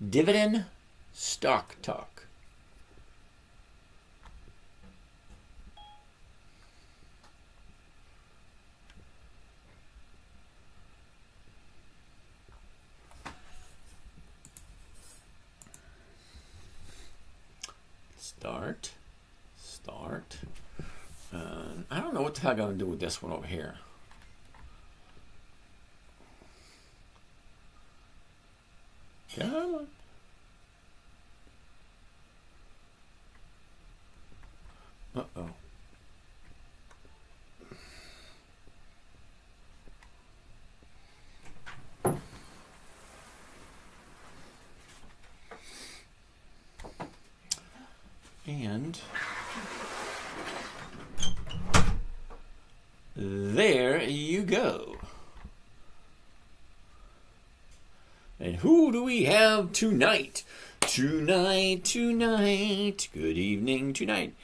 Dividend Stock Talk. Start. I don't know what the hell I'm going to do with this one over here. Come on. Uh-oh. And there you go. And who do we have tonight? Tonight. Good evening tonight.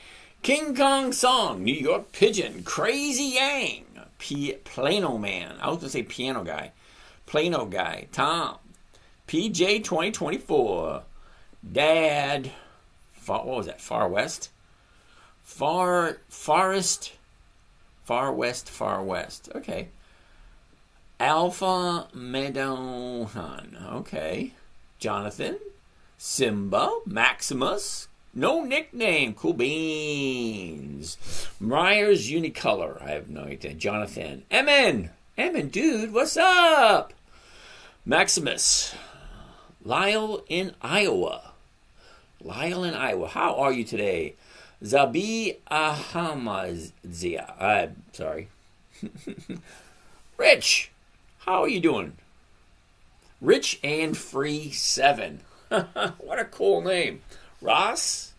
King Kong Song, New York Pigeon, Crazy Yang, Plano Man. I was going to say piano guy. Plano Guy, Tom, PJ 2024, Dad, what was that? Far West? Far West. Okay. Alpha Medohan. Okay. Jonathan. Simba. Maximus. No nickname. Cool beans. Myers Unicolor. I have no idea. Jonathan. Emin, dude, what's up? Maximus. Lyle in Iowa. How are you today? Zabi Ahamazia. I'm sorry. Rich, how are you doing? Rich and Free 7. What a cool name. Ross?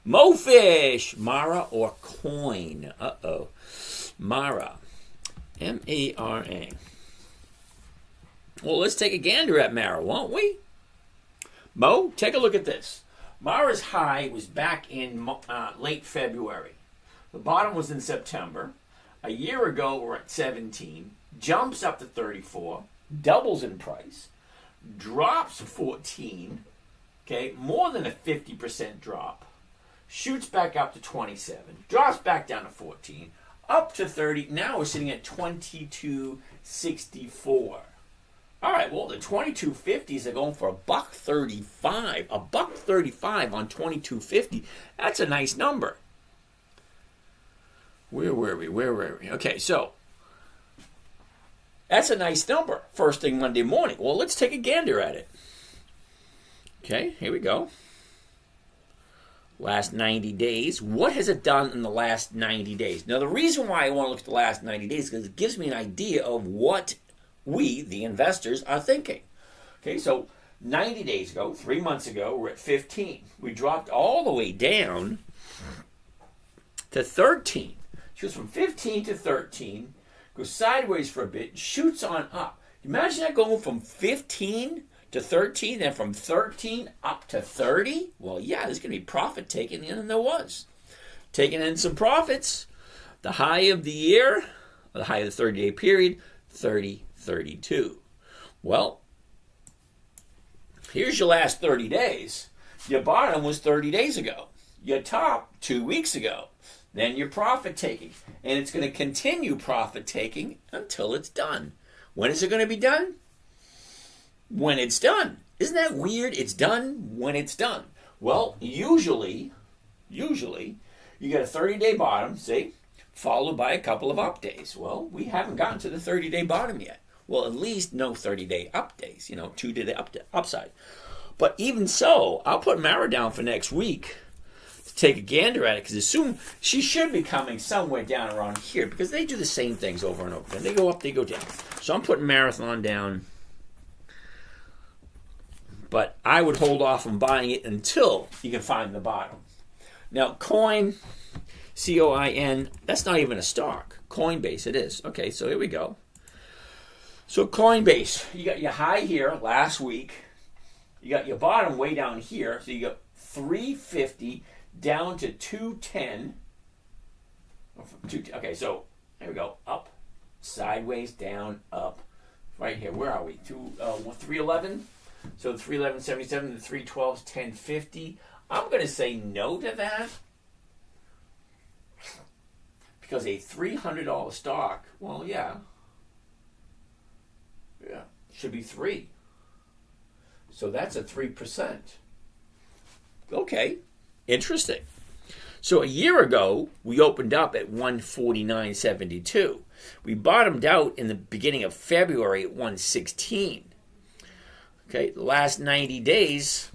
Mofish. Mara or Coin? Uh-oh. Mara. M-A-R-A. Well, let's take a gander at Mara, won't we? Mo, take a look at this. Mara's high was back in late February. The bottom was in September. A year ago, we're at 17. Jumps up to 34. Doubles in price. Drops 14. Okay, more than a 50% drop. Shoots back up to 27. Drops back down to 14. Up to 30. Now we're sitting at 22.64. All right, well, the 2250s are going for $1.35. $1.35 on 2250. That's a nice number. Where were we? Okay, so that's a nice number. First thing Monday morning. Well, let's take a gander at it. Okay, here we go. Last 90 days. What has it done in the last 90 days? Now, the reason why I want to look at the last 90 days is because it gives me an idea of what we, the investors, are thinking. Okay, so 90 days ago, 3 months ago, we're at 15. We dropped all the way down to 13. She goes from 15 to 13, goes sideways for a bit, shoots on up. Imagine that going from 15 to 13, then from 13 up to 30. Well, yeah, there's going to be profit taken in, and there was. Taking in some profits. The high of the year, the high of the 30-day period, 30.32. Well, here's your last 30 days. Your bottom was 30 days ago. Your top 2 weeks ago. Then your profit taking. And it's going to continue profit taking until it's done. When is it going to be done? When it's done. Isn't that weird? It's done when it's done. Well, usually, you get a 30-day bottom, see, followed by a couple of up days. Well, we haven't gotten to the 30-day bottom yet. Well, at least no 30-day up days, 2-day upside. But even so, I'll put Mara down for next week to take a gander at it, because assume she should be coming somewhere down around here, because they do the same things over and over again. They go up, they go down. So I'm putting Marathon down, but I would hold off on buying it until you can find the bottom. Now, Coin, C-O-I-N, that's not even a stock. Coinbase, it is. Okay, so here we go. So Coinbase, you got your high here last week. You got your bottom way down here. So you got 350 down to 210. Okay, so there we go. Up, sideways, down, up. Right here. Where are we? 311. So the 311.77, the 312's 10.50. I'm going to say no to that because a $300 stock, well, yeah, should be 3. So that's a 3%. Okay, interesting. So a year ago, we opened up at 149.72. We bottomed out in the beginning of February at 116. Okay, the last 90 days,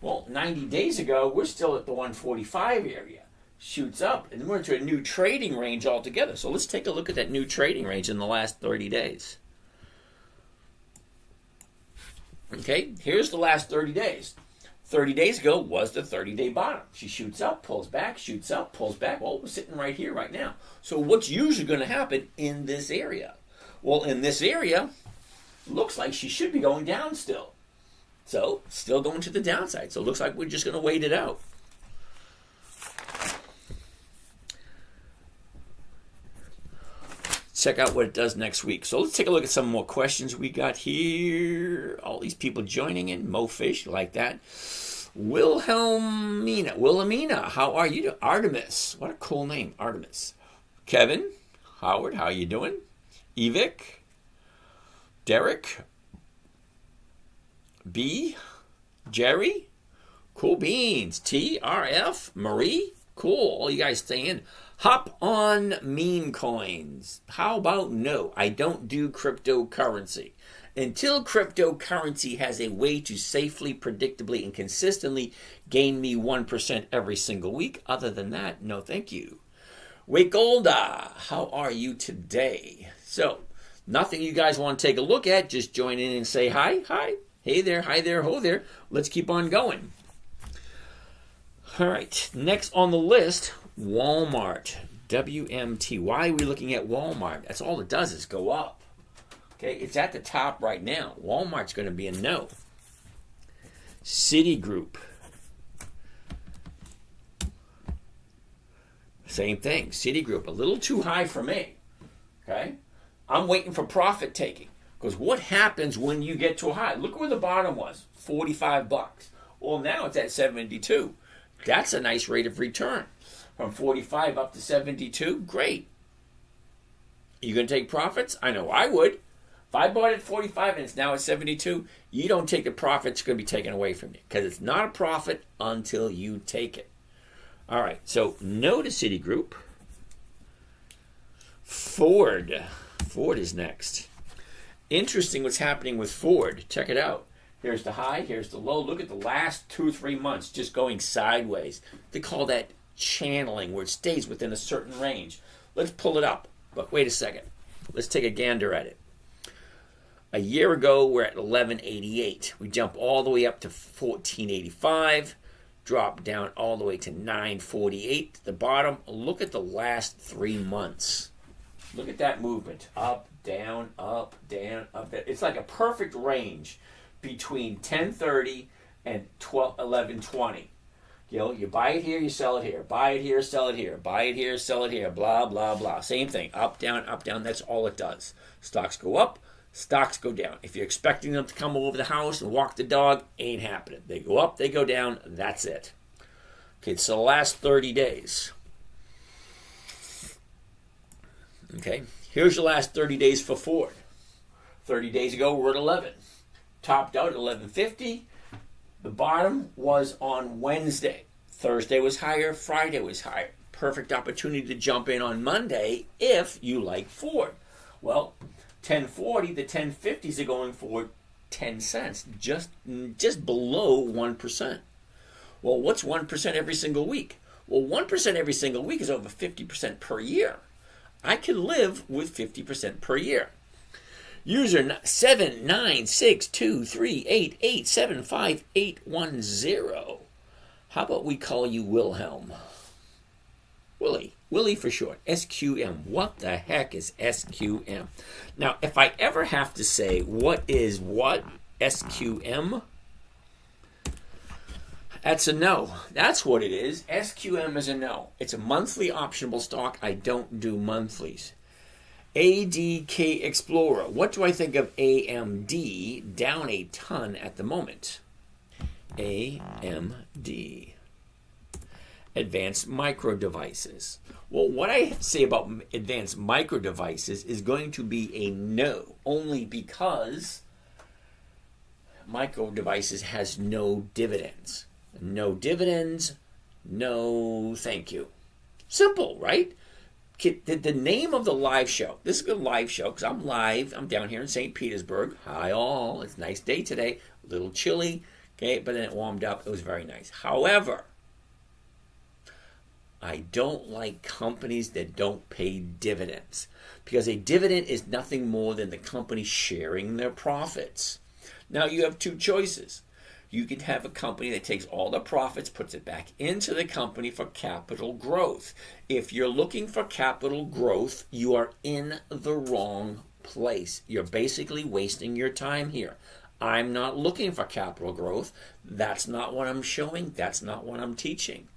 well, 90 days ago, we're still at the 145 area. Shoots up, and we're into a new trading range altogether. So let's take a look at that new trading range in the last 30 days. Okay, here's the last 30 days. 30 days ago was the 30-day bottom. She shoots up, pulls back, shoots up, pulls back. Well, we're sitting right here right now. So what's usually going to happen in this area? Well, in this area, looks like she should be going down still. So, still going to the downside. So it looks like we're just going to wait it out. Check out what it does next week. So let's take a look at some more questions we got here. All these people joining in. Mo Fish, like that. Wilhelmina, how are you doing? Artemis, what a cool name, Artemis. Kevin, Howard, how you doing? Evic, Derek, B, Jerry, cool beans. TRF, Marie, cool. All you guys stay in. Hop on meme coins. How about no? I don't do cryptocurrency. Until cryptocurrency has a way to safely, predictably, and consistently gain me 1% every single week. Other than that, no thank you. Wake Golda, how are you today? So, nothing you guys want to take a look at. Just join in and say hi. Hi. Hey there. Hi there. Ho there. Let's keep on going. All right. Next on the list, Walmart. WMT. Why are we looking at Walmart? That's all it does is go up. Okay, it's at the top right now. Walmart's going to be a no. Citigroup. Same thing. Citigroup, a little too high for me. Okay? I'm waiting for profit taking. Because what happens when you get to a high? Look where the bottom was, $45. Well, now it's at 72. That's a nice rate of return. From 45 up to 72, great. You going to take profits? I know I would. If I bought it at 45 and it's now at 72, you don't take the profit, it's going to be taken away from you. Because it's not a profit until you take it. All right, so no to Citigroup. Ford. Ford is next. Interesting what's happening with Ford. Check it out. Here's the high, here's the low. Look at the last 2 or 3 months just going sideways. They call that channeling, where it stays within a certain range. Let's pull it up. But wait a second. Let's take a gander at it. A year ago, we're at 1188. We jump all the way up to 1485, drop down all the way to 948 to the bottom. Look at the last 3 months. Look at that movement. Up, down, up, down, up. It's like a perfect range between 1030 and 1120. You know, you buy it here, you sell it here. Buy it here, sell it here. Buy it here, sell it here. Blah, blah, blah. Same thing. Up, down, up, down. That's all it does. Stocks go up. Stocks go down. If you're expecting them to come over the house and walk the dog, ain't happening. They go up, they go down, that's it. Okay, so the last 30 days. Okay, here's your last 30 days for Ford. 30 days ago, we're at 11. Topped out at 1150. The bottom was on Wednesday. Thursday was higher, Friday was higher. Perfect opportunity to jump in on Monday if you like Ford. Well, 1040, the 1050s are going for 10 cents, just below 1%. Well, what's 1% every single week? Well, 1% every single week is over 50% per year. I can live with 50% per year. User 79623887581. How about we call you Wilhelm? Willie for short. SQM. What the heck is SQM? Now, if I ever have to say what is what, SQM, that's a no. That's what it is. SQM is a no. It's a monthly optionable stock. I don't do monthlies. ADK Explorer. What do I think of AMD down a ton at the moment? AMD. Advanced Micro Devices. Well, what I say about Advanced Micro Devices is going to be a no, only because Micro Devices has no dividends. No dividends, no thank you. Simple, right? The name of the live show, this is a live show because I'm live. I'm down here in St. Petersburg. Hi all. It's a nice day today. A little chilly, okay, but then it warmed up. It was very nice. However, I don't like companies that don't pay dividends because a dividend is nothing more than the company sharing their profits. Now you have two choices. You can have a company that takes all the profits, puts it back into the company for capital growth. If you're looking for capital growth, you are in the wrong place. You're basically wasting your time here. I'm not looking for capital growth. That's not what I'm showing. That's not what I'm teaching.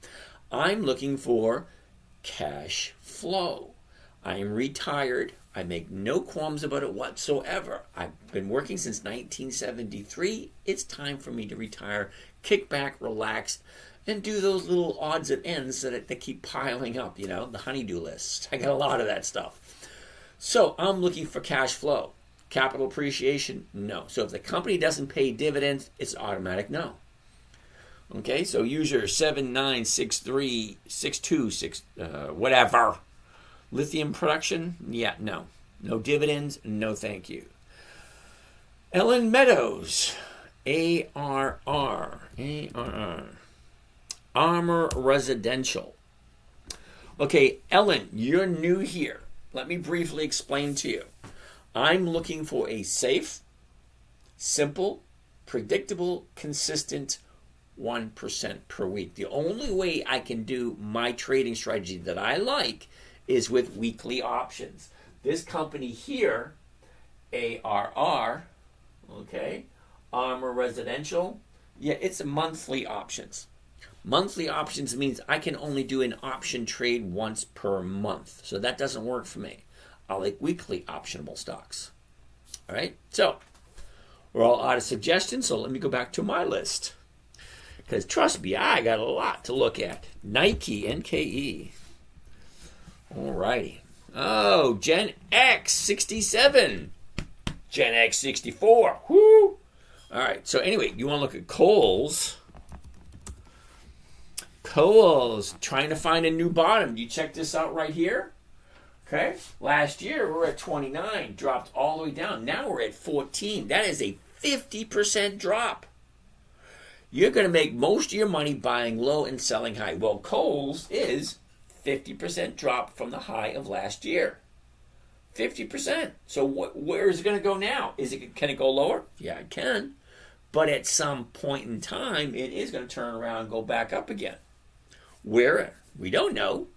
I'm looking for cash flow. I'm retired. I make no qualms about it whatsoever. I've been working since 1973. It's time for me to retire, kick back, relax, and do those little odds and ends that keep piling up, the honey-do list. I got a lot of that stuff. So I'm looking for cash flow. Capital appreciation, no. So if the company doesn't pay dividends, it's automatic no. Okay, so user 796362 whatever. Lithium production, yeah, no. No dividends, no thank you. Ellen Meadows, ARR. Armor Residential. Okay, Ellen, you're new here. Let me briefly explain to you. I'm looking for a safe, simple, predictable, consistent 1% per week. The only way I can do my trading strategy that I like is with weekly options. This company here, ARR, okay, Armor Residential, yeah, it's monthly options. Monthly options means I can only do an option trade once per month. So that doesn't work for me. I like weekly optionable stocks. All right, so we're all out of suggestions, so let me go back to my list. Because trust me, I got a lot to look at. Nike, NKE. All righty. Oh, Gen X 67. Gen X 64. Whoo! All right, so anyway, you want to look at Kohl's. Kohl's, trying to find a new bottom. You check this out right here. Okay, last year we were at 29, dropped all the way down. Now we're at 14. That is a 50% drop. You're going to make most of your money buying low and selling high. Well, Kohl's is 50% drop from the high of last year. 50%. So where is it going to go now? Can it go lower? Yeah, it can. But at some point in time, it is going to turn around and go back up again. Where? We don't know.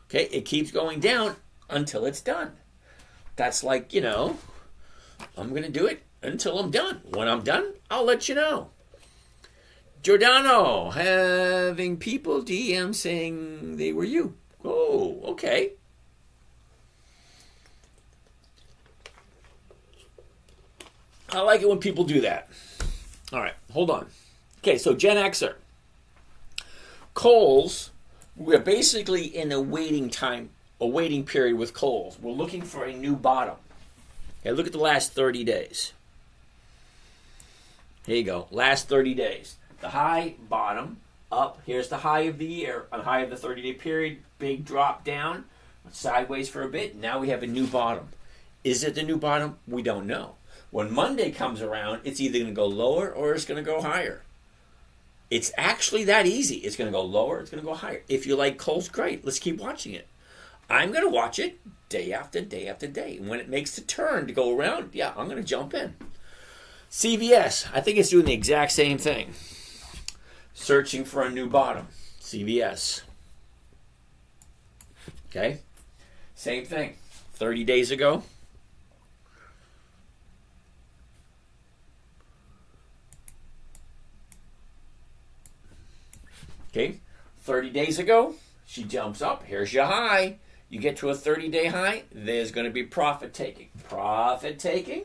Okay, it keeps going down until it's done. That's like, I'm going to do it until I'm done. When I'm done, I'll let you know. Giordano, having people DM saying they were you. Oh, okay. I like it when people do that. All right, hold on. Okay, so Gen Xer. Kohl's, we're basically in a waiting period with Kohl's. We're looking for a new bottom. Okay, look at the last 30 days. Here you go, last 30 days. The high, bottom, up. Here's the high of the year, a high of the 30-day period. Big drop down, sideways for a bit. Now we have a new bottom. Is it the new bottom? We don't know. When Monday comes around, it's either going to go lower or it's going to go higher. It's actually that easy. It's going to go lower, it's going to go higher. If you like Kohl's, great. Let's keep watching it. I'm going to watch it day after day after day. And when it makes the turn to go around, yeah, I'm going to jump in. CVS, I think it's doing the exact same thing. Searching for a new bottom. CVS. Okay? Same thing. 30 days ago. Okay? 30 days ago, she jumps up. Here's your high. You get to a 30-day high, there's going to be profit taking. Profit taking?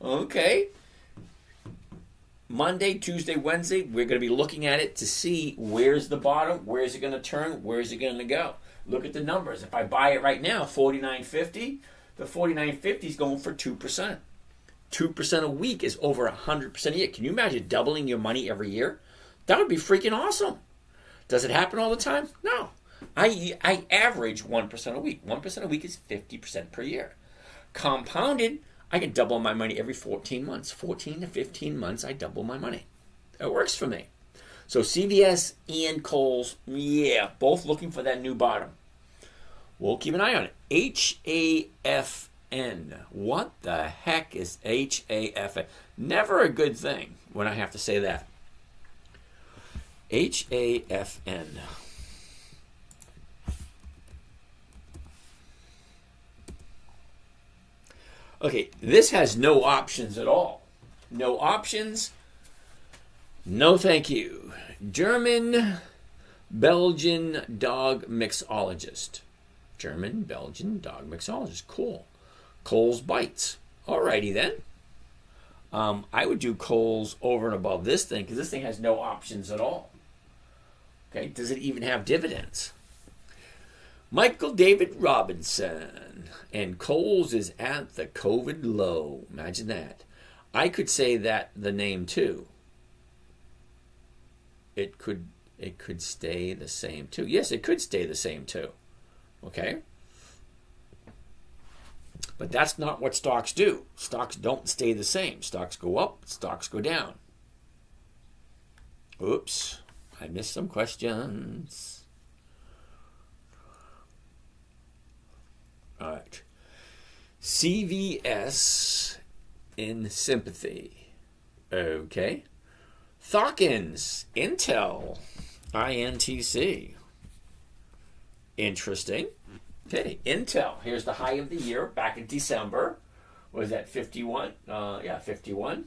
Okay. Monday, Tuesday, Wednesday, we're going to be looking at it to see where's the bottom, where's it going to turn, where's it going to go. Look at the numbers. If I buy it right now, $49.50, the $49.50 is going for 2%. 2% a week is over 100% a year. Can you imagine doubling your money every year? That would be freaking awesome. Does it happen all the time? No. I average 1% a week. 1% a week is 50% per year. Compounded, I can double my money every 14 months. 14 to 15 months, I double my money. It works for me. So CVS and Kohl's, yeah, both looking for that new bottom. We'll keep an eye on it. HAFN. What the heck is HAFN? Never a good thing when I have to say that. HAFN. Okay, this has no options at all. No options. No thank you. German Belgian dog mixologist. German Belgian dog mixologist. Cool. Kohl's Bites. Alrighty then. I would do Kohl's over and above this thing because this thing has no options at all. Okay, does it even have dividends? Michael David Robinson. And Kohl's is at the COVID low. Imagine that. I could say that the name too. It could stay the same too. Yes, it could stay the same too. Okay? But that's not what stocks do. Stocks don't stay the same. Stocks go up, stocks go down. Oops, I missed some questions. All right. CVS in sympathy. Okay. Thawkins, Intel, INTC. Interesting. Okay, Intel. Here's the high of the year back in December. Was that 51? 51.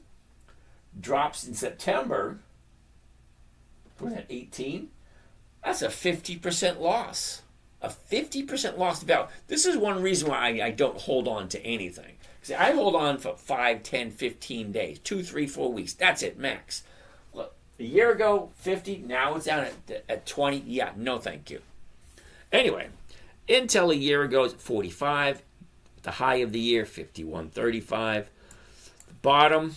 Drops in September. Was that 18? That's a 50% loss. A 50% loss to value. This is one reason why I don't hold on to anything. See, I hold on for 5, 10, 15 days, 2, 3, 4 weeks. That's it, max. Look, a year ago, 50. Now it's down at 20. Yeah, no thank you. Anyway, Intel a year ago is at 45. The high of the year, 51.35. The bottom,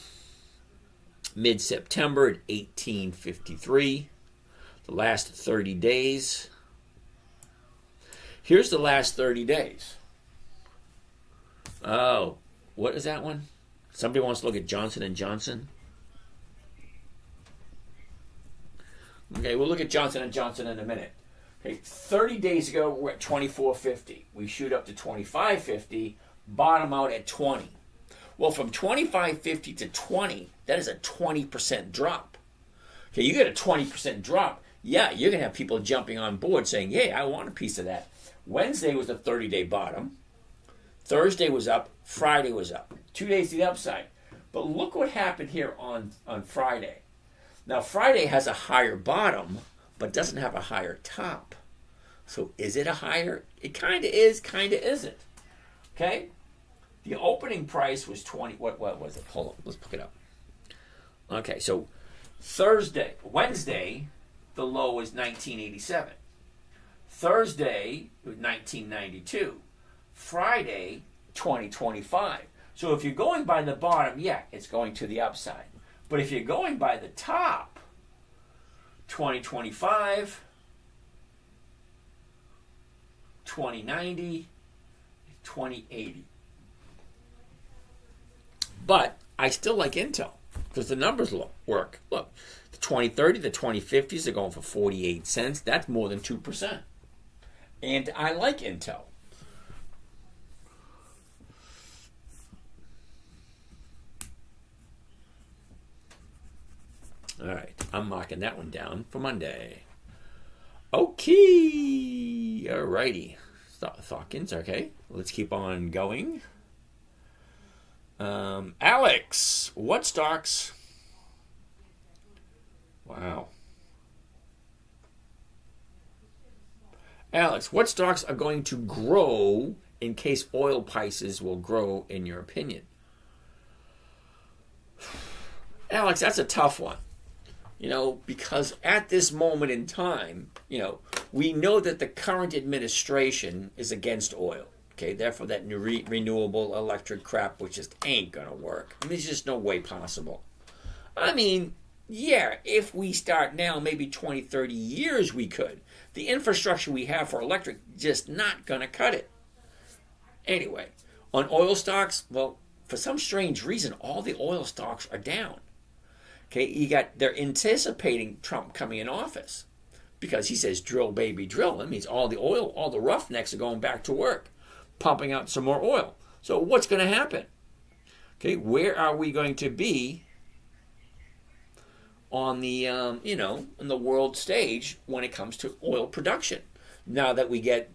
mid-September at 18.53. The last 30 days. Here's the last 30 days. Oh, what is that one? Somebody wants to look at Johnson & Johnson? Okay, we'll look at Johnson & Johnson in a minute. Okay, 30 days ago, we're at 24.50. We shoot up to 25.50, bottom out at 20. Well, from 25.50 to 20, that is a 20% drop. Okay, you get a 20% drop. Yeah, you're going to have people jumping on board saying, hey, I want a piece of that. Wednesday was a 30-day bottom. Thursday was up. Friday was up. 2 days to the upside. But look what happened here on Friday. Now, Friday has a higher bottom, but doesn't have a higher top. So is it a higher? It kind of is, kind of isn't. Okay? The opening price was 20. What was it? Hold on. Let's pick it up. Okay, so Wednesday, the low was 1987. Thursday, it was 1992. Friday, 2025. So if you're going by the bottom, yeah, it's going to the upside. But if you're going by the top, 2025, 2090, 2080. But I still like Intel because the numbers work. Look, the 2030, the 2050s are going for 48 cents. That's more than 2%. And I like Intel. All right, I'm marking that one down for Monday. Okay, all righty. Thawkins, okay. Let's keep on going. Alex, what stocks? Wow. Alex, what stocks are going to grow in case oil prices will grow, in your opinion? Alex, that's a tough one. Because at this moment in time, we know that the current administration is against oil. Okay, therefore that renewable electric crap, which just ain't going to work. There's just no way possible. Yeah, if we start now, maybe 20, 30 years we could. The infrastructure we have for electric, just not going to cut it. Anyway, on oil stocks, well, for some strange reason, all the oil stocks are down. Okay, they're anticipating Trump coming in office because he says, drill, baby, drill. That means all the roughnecks are going back to work, pumping out some more oil. So what's going to happen? Okay, where are we going to be on the, in the world stage when it comes to oil production? Now that we get,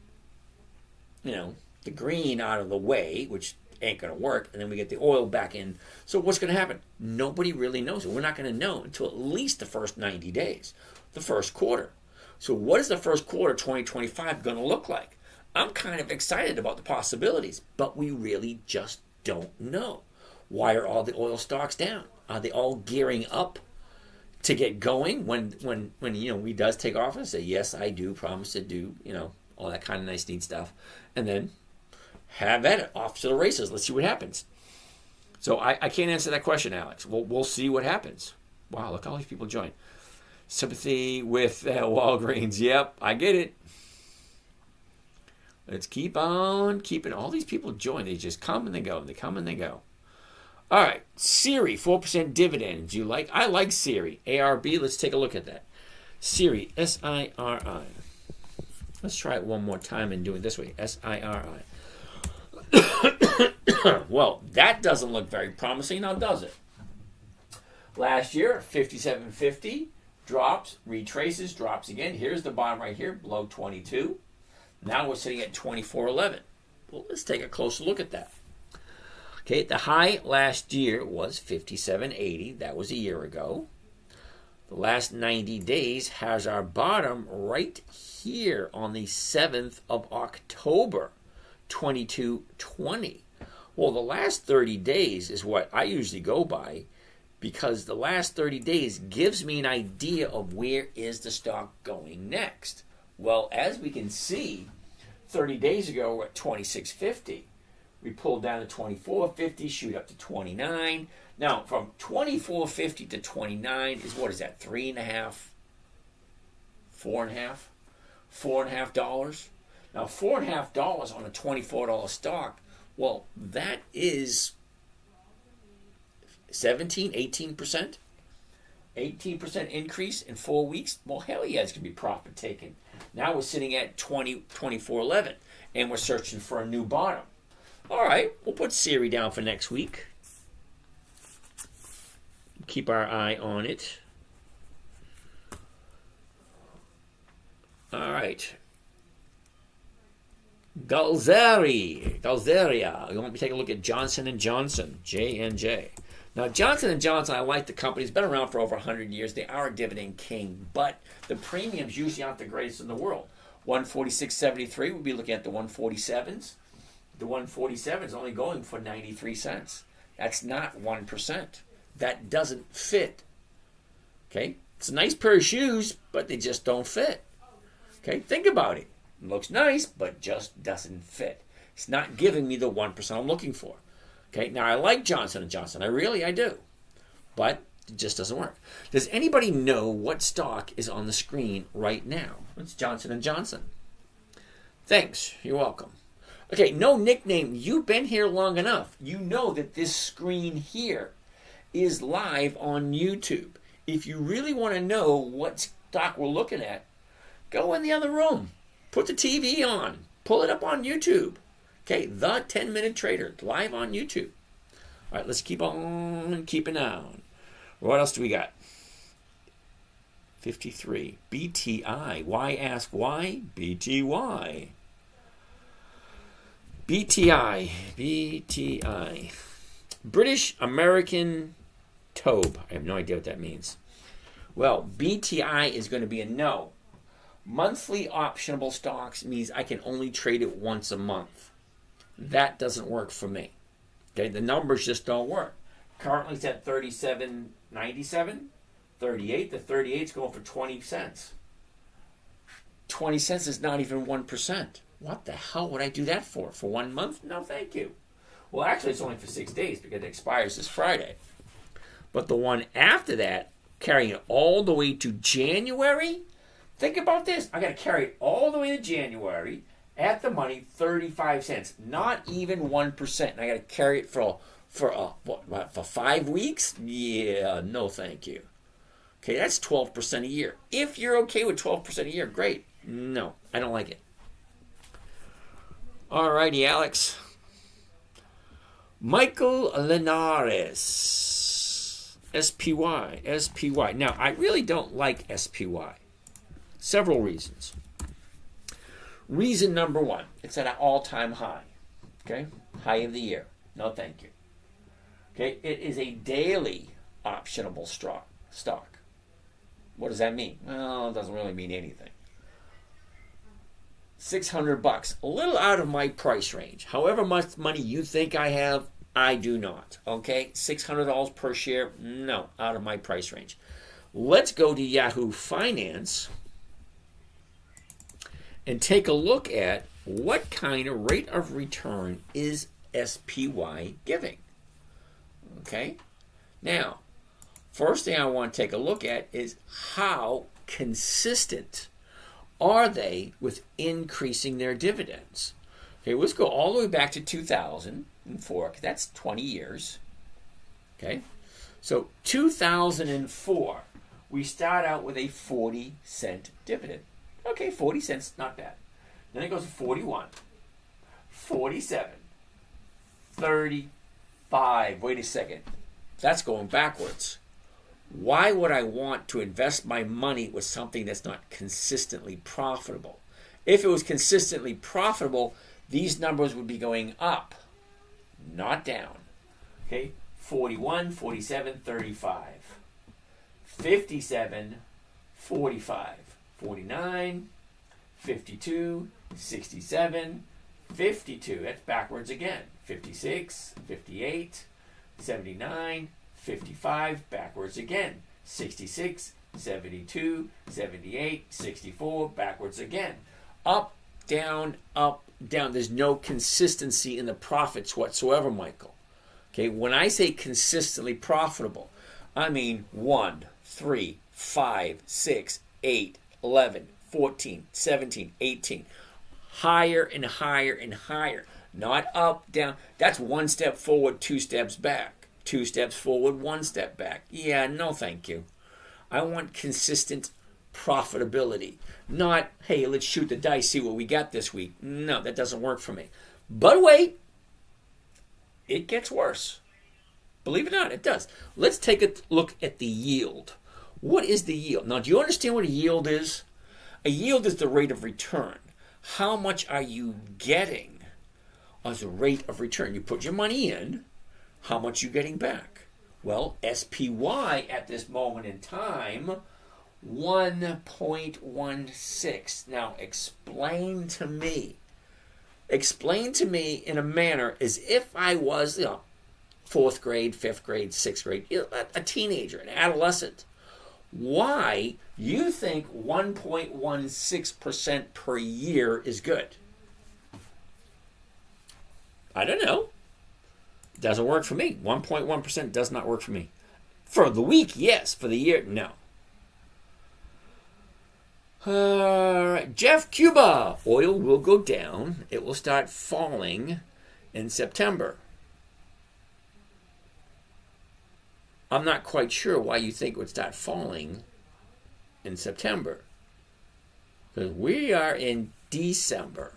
the green out of the way, which ain't going to work, and then we get the oil back in. So what's going to happen? Nobody really knows it. We're not going to know until at least the first 90 days, the first quarter. So what is the first quarter 2025 going to look like? I'm kind of excited about the possibilities, but we really just don't know. Why are all the oil stocks down? Are they all gearing up to get going when he does take office? Say, yes, I do, promise to do, all that kind of nice, neat stuff. And then have at it, off to the races. Let's see what happens. So I can't answer that question, Alex. We'll see what happens. Wow, look, all these people join. Sympathy with Walgreens. Yep, I get it. Let's keep on keeping. All these people join. They just come and they go. They come and they go. All right, Siri, 4% dividend. Do you like? I like Siri. ARB, let's take a look at that. Siri, S-I-R-I. Let's try it one more time and do it this way. S-I-R-I. Well, that doesn't look very promising, now does it? Last year, 57.50, drops, retraces, drops again. Here's the bottom right here, below 22. Now we're sitting at 24.11. Well, let's take a closer look at that. Okay, the high last year was 57.80. That was a year ago. The last 90 days has our bottom right here on the 7th of October, 22.20. Well, the last 30 days is what I usually go by because the last 30 days gives me an idea of where is the stock going next. Well, as we can see, 30 days ago we're at 26.50. We pulled down to 24.50, shoot up to 29. Now, from 24.50 to 29 is, what is that, $3.5, $4.5? $4.5. Now, $4.5 on a $24 stock, well, that is 17, 18%. 18% increase in 4 weeks. Well, hell yeah, it's going to be profit taking. Now we're sitting at 24.11, and we're searching for a new bottom. All right, we'll put Siri down for next week. Keep our eye on it. All right. Galzeria. You want me to take a look at Johnson & Johnson, J&J. Now, Johnson & Johnson, I like the company. It's been around for over 100 years. They are a dividend king, but the premiums usually aren't the greatest in the world. 146.73, we'll be looking at the 147s. The 147 is only going for 93 cents. That's not 1%. That doesn't fit. Okay? It's a nice pair of shoes, but they just don't fit. Okay? Think about it. It looks nice, but just doesn't fit. It's not giving me the 1% I'm looking for. Okay? Now, I like Johnson & Johnson. I do. But it just doesn't work. Does anybody know what stock is on the screen right now? It's Johnson & Johnson. Thanks. You're welcome. Okay, no nickname. You've been here long enough. You know that this screen here is live on YouTube. If you really want to know what stock we're looking at, go in the other room. Put the TV on. Pull it up on YouTube. Okay, The 10-Minute Trader, live on YouTube. All right, let's keep on keeping on. What else do we got? 53. BTI. Why ask why? BTY. BTI. British American Tobe. I have no idea what that means. Well, BTI is going to be a no. Monthly optionable stocks means I can only trade it once a month. That doesn't work for me. Okay, the numbers just don't work. Currently it's at 37.97, 38. The 38 is going for 20 cents. 20 cents is not even 1%. What the hell would I do that for? For 1 month? No, thank you. Well, actually, it's only for 6 days because it expires this Friday. But the one after that, carrying it all the way to January, think about this. I got to carry it all the way to January at the money, 35 cents. Not even 1%. And I got to carry it for 5 weeks? Yeah, no thank you. Okay, that's 12% a year. If you're okay with 12% a year, great. No, I don't like it. All righty, Alex. Michael Linares, SPY. Now, I really don't like SPY. Several reasons. Reason number one, it's at an all-time high. Okay, high of the year. No, thank you. Okay, it is a daily optionable stock. What does that mean? Well, it doesn't really mean anything. $600, a little out of my price range. However much money you think I have, I do not. Okay, $600 per share, no, out of my price range. Let's go to Yahoo Finance and take a look at what kind of rate of return is SPY giving. Okay, now, first thing I want to take a look at is how consistent are they with increasing their dividends. Okay, let's go all the way back to 2004. That's 20 years. Okay, so 2004, we start out with a 40-cent dividend. Okay, 40 cents, not bad. Then it goes to 41, 47, 35. Wait a second. That's going backwards. Why would I want to invest my money with something that's not consistently profitable? If it was consistently profitable, these numbers would be going up, not down. Okay, 41, 47, 35, 57, 45, 49, 52, 67, 52. That's backwards again. 56, 58, 79, 55, backwards again. 66, 72, 78, 64, backwards again. Up, down, up, down. There's no consistency in the profits whatsoever, Michael. Okay, when I say consistently profitable, I mean 1, 3, 5, 6, 8, 11, 14, 17, 18. Higher and higher and higher. Not up, down. That's 1 step forward, 2 steps back. 2 steps forward, 1 step back. Yeah, no thank you. I want consistent profitability. Not, hey, let's shoot the dice, see what we got this week. No, that doesn't work for me. But wait, it gets worse. Believe it or not, it does. Let's take a look at the yield. What is the yield? Now, do you understand what a yield is? A yield is the rate of return. How much are you getting as a rate of return? You put your money in, how much are you getting back? Well, SPY at this moment in time, 1.16. Now, explain to me in a manner as if I was, 4th grade, 5th grade, 6th grade, a teenager, an adolescent. Why you think 1.16% per year is good? I don't know. It doesn't work for me. 1.1% does not work for me. For the week, yes. For the year, no. All right. Jeff Cuba. Oil will go down. It will start falling in September. I'm not quite sure why you think it would start falling in September. Because we are in December.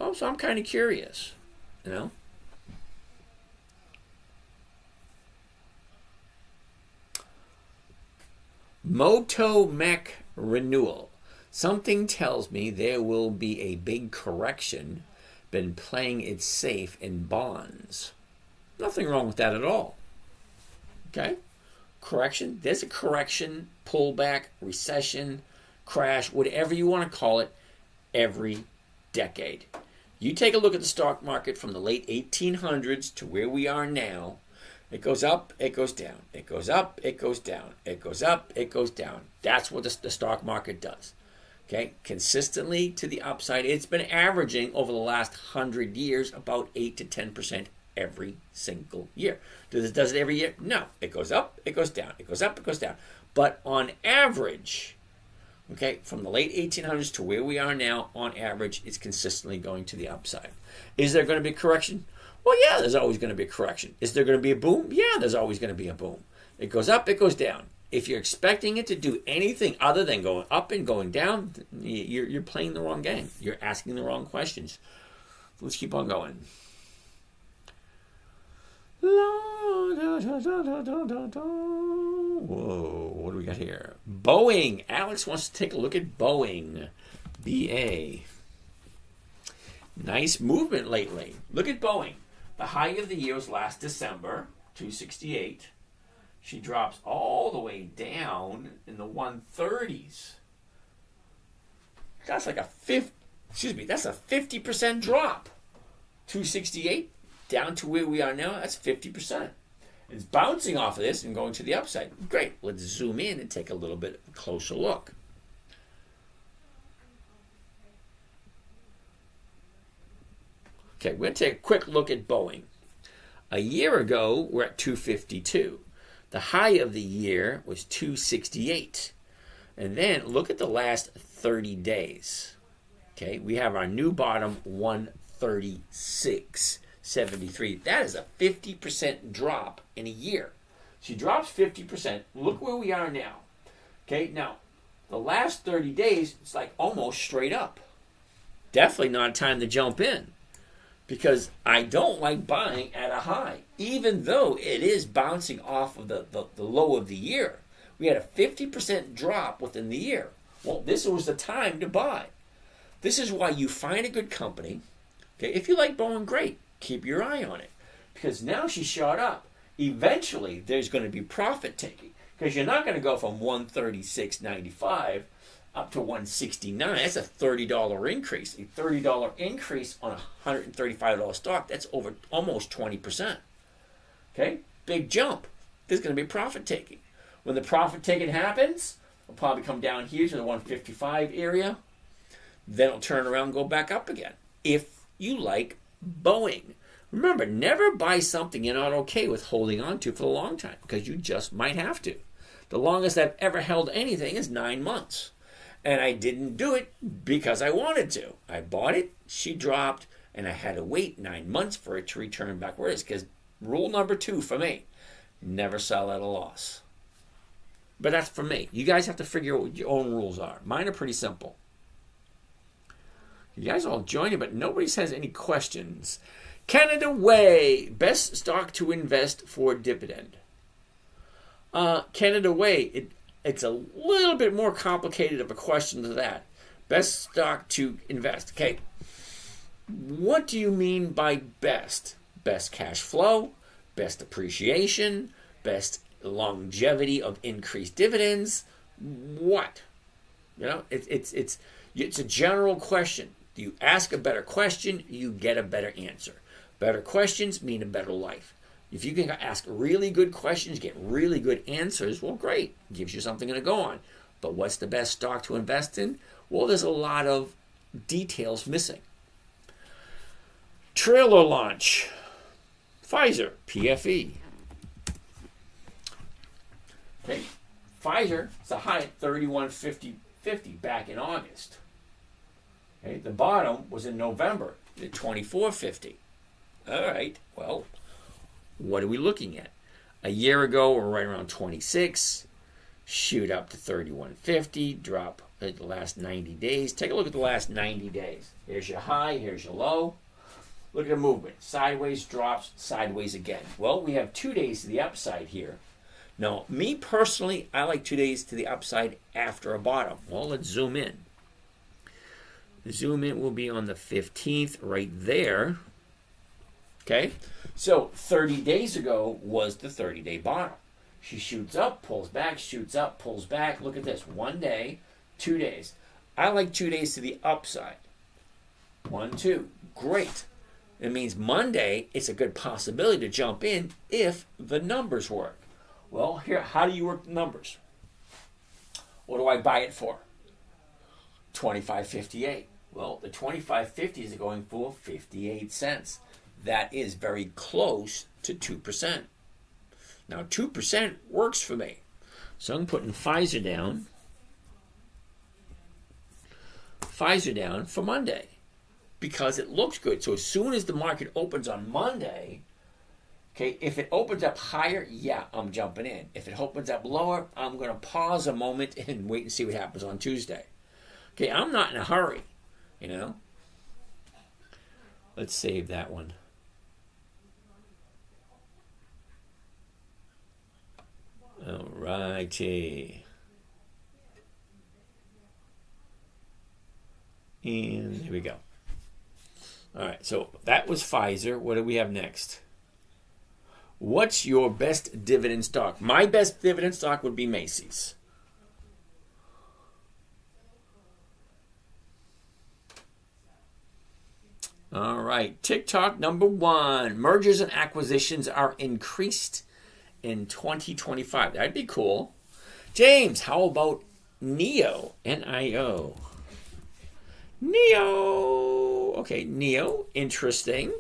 Oh, so I'm kind of curious, Moto Mech renewal. Something tells me there will be a big correction. Been playing it safe in bonds. Nothing wrong with that at all. Okay? Correction. There's a correction, pullback, recession. crash, whatever you want to call it, every decade. You take a look at the stock market from the late 1800s to where we are now. It goes up, it goes down. It goes up, it goes down. It goes up, it goes down. That's what the stock market does. Okay, consistently to the upside. It's been averaging over the last 100 years about 8 to 10% every single year. Does it every year? No. It goes up, it goes down. It goes up, it goes down. But on average, okay, from the late 1800s to where we are now, on average, it's consistently going to the upside. Is there going to be a correction? Well, yeah, there's always going to be a correction. Is there going to be a boom? Yeah, there's always going to be a boom. It goes up, it goes down. If you're expecting it to do anything other than going up and going down, you're playing the wrong game. You're asking the wrong questions. Let's keep on going. Whoa, what do we got here? Boeing. Alex wants to take a look at Boeing. BA. Nice movement lately. Look at Boeing. The high of the year was last December, 268. She drops all the way down in the 130s. That's like that's a 50% drop. 268 down to where we are now, that's 50%. It's bouncing off of this and going to the upside. Great. Let's zoom in and take a little bit closer look. Okay, we're going to take a quick look at Boeing. A year ago, we're at 252. The high of the year was 268. And then look at the last 30 days. Okay, we have our new bottom 136.73. That is a 50% drop in a year. She drops 50%. Look where we are now. Okay, now the last 30 days, it's like almost straight up. Definitely not a time to jump in, because I don't like buying at a high, even though it is bouncing off of the low of the year. We had a 50% drop within the year. Well, this was the time to buy. This is why you find a good company. Okay, if you like Boeing, great. Keep your eye on it, because now she shot up. Eventually, there's going to be profit taking, because you're not going to go from 136.95 up to 169. That's a $30 increase. A $30 increase on a $135 stock, that's over almost 20%. Okay? Big jump. There's going to be profit taking. When the profit taking happens, it'll probably come down here to the 155 area. Then it'll turn around and go back up again. If you like Boeing. Remember, never buy something you're not okay with holding on to for a long time, because you just might have to. The longest I've ever held anything is 9 months. And I didn't do it because I wanted to. I bought it, she dropped, and I had to wait 9 months for it to return back where it is. Because rule number 2 for me, never sell at a loss. But that's for me. You guys have to figure out what your own rules are. Mine are pretty simple. You guys all joining, but nobody has any questions. Canada Way, best stock to invest for dividend. Canada Way, it's a little bit more complicated of a question than that. Best stock to invest. Okay, what do you mean by best? Best cash flow, best appreciation, best longevity of increased dividends. What? You know, it's a general question. You ask a better question, you get a better answer. Better questions mean a better life. If you can ask really good questions, get really good answers, well, great. Gives you something to go on. But what's the best stock to invest in? Well, there's a lot of details missing. Trailer launch. Pfizer, PFE. Okay, Pfizer, it's a high at 31.50 back in August. Okay, the bottom was in November at 24.50. All right, well, what are we looking at? A year ago, we're right around 26. Shoot up to 31.50. Drop the last 90 days. Take a look at the last 90 days. Here's your high. Here's your low. Look at the movement. Sideways, drops, sideways again. Well, we have 2 days to the upside here. Now, me personally, I like 2 days to the upside after a bottom. Well, let's zoom in. The zoom in will be on the 15th right there. Okay, so 30 days ago was the 30-day bottom. She shoots up, pulls back, shoots up, pulls back. Look at this. 1 day, 2 days. I like 2 days to the upside. 1, 2. Great. It means Monday, it's a good possibility to jump in if the numbers work. Well, here, how do you work the numbers? What do I buy it for? 25.58. Well, the 25.50 is going for 58 cents. That is very close to 2%. Now, 2% works for me. So I'm putting Pfizer down. Pfizer down for Monday because it looks good. So as soon as the market opens on Monday, okay, if it opens up higher, yeah, I'm jumping in. If it opens up lower, I'm going to pause a moment and wait and see what happens on Tuesday. Okay, I'm not in a hurry, you know. Let's save that one. All righty. And here we go. All right, so that was Pfizer. What do we have next? What's your best dividend stock? My best dividend stock would be Macy's. All right, TikTok number 1. Mergers and acquisitions are increased in 2025. That'd be cool. James, how about NIO? N-I-O. NIO. Okay, NIO. Interesting.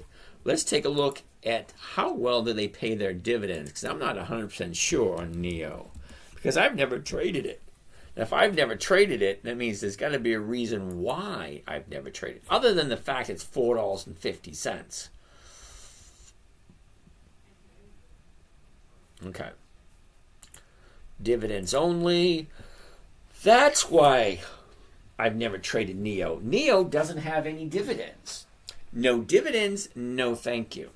Let's take a look at how well do they pay their dividends, because I'm not 100% sure on NIO because I've never traded it. Now, if I've never traded it, that means there's got to be a reason why I've never traded it, other than the fact it's $4.50. Okay. Dividends only. That's why I've never traded NIO. NIO doesn't have any dividends. No dividends, no thank you.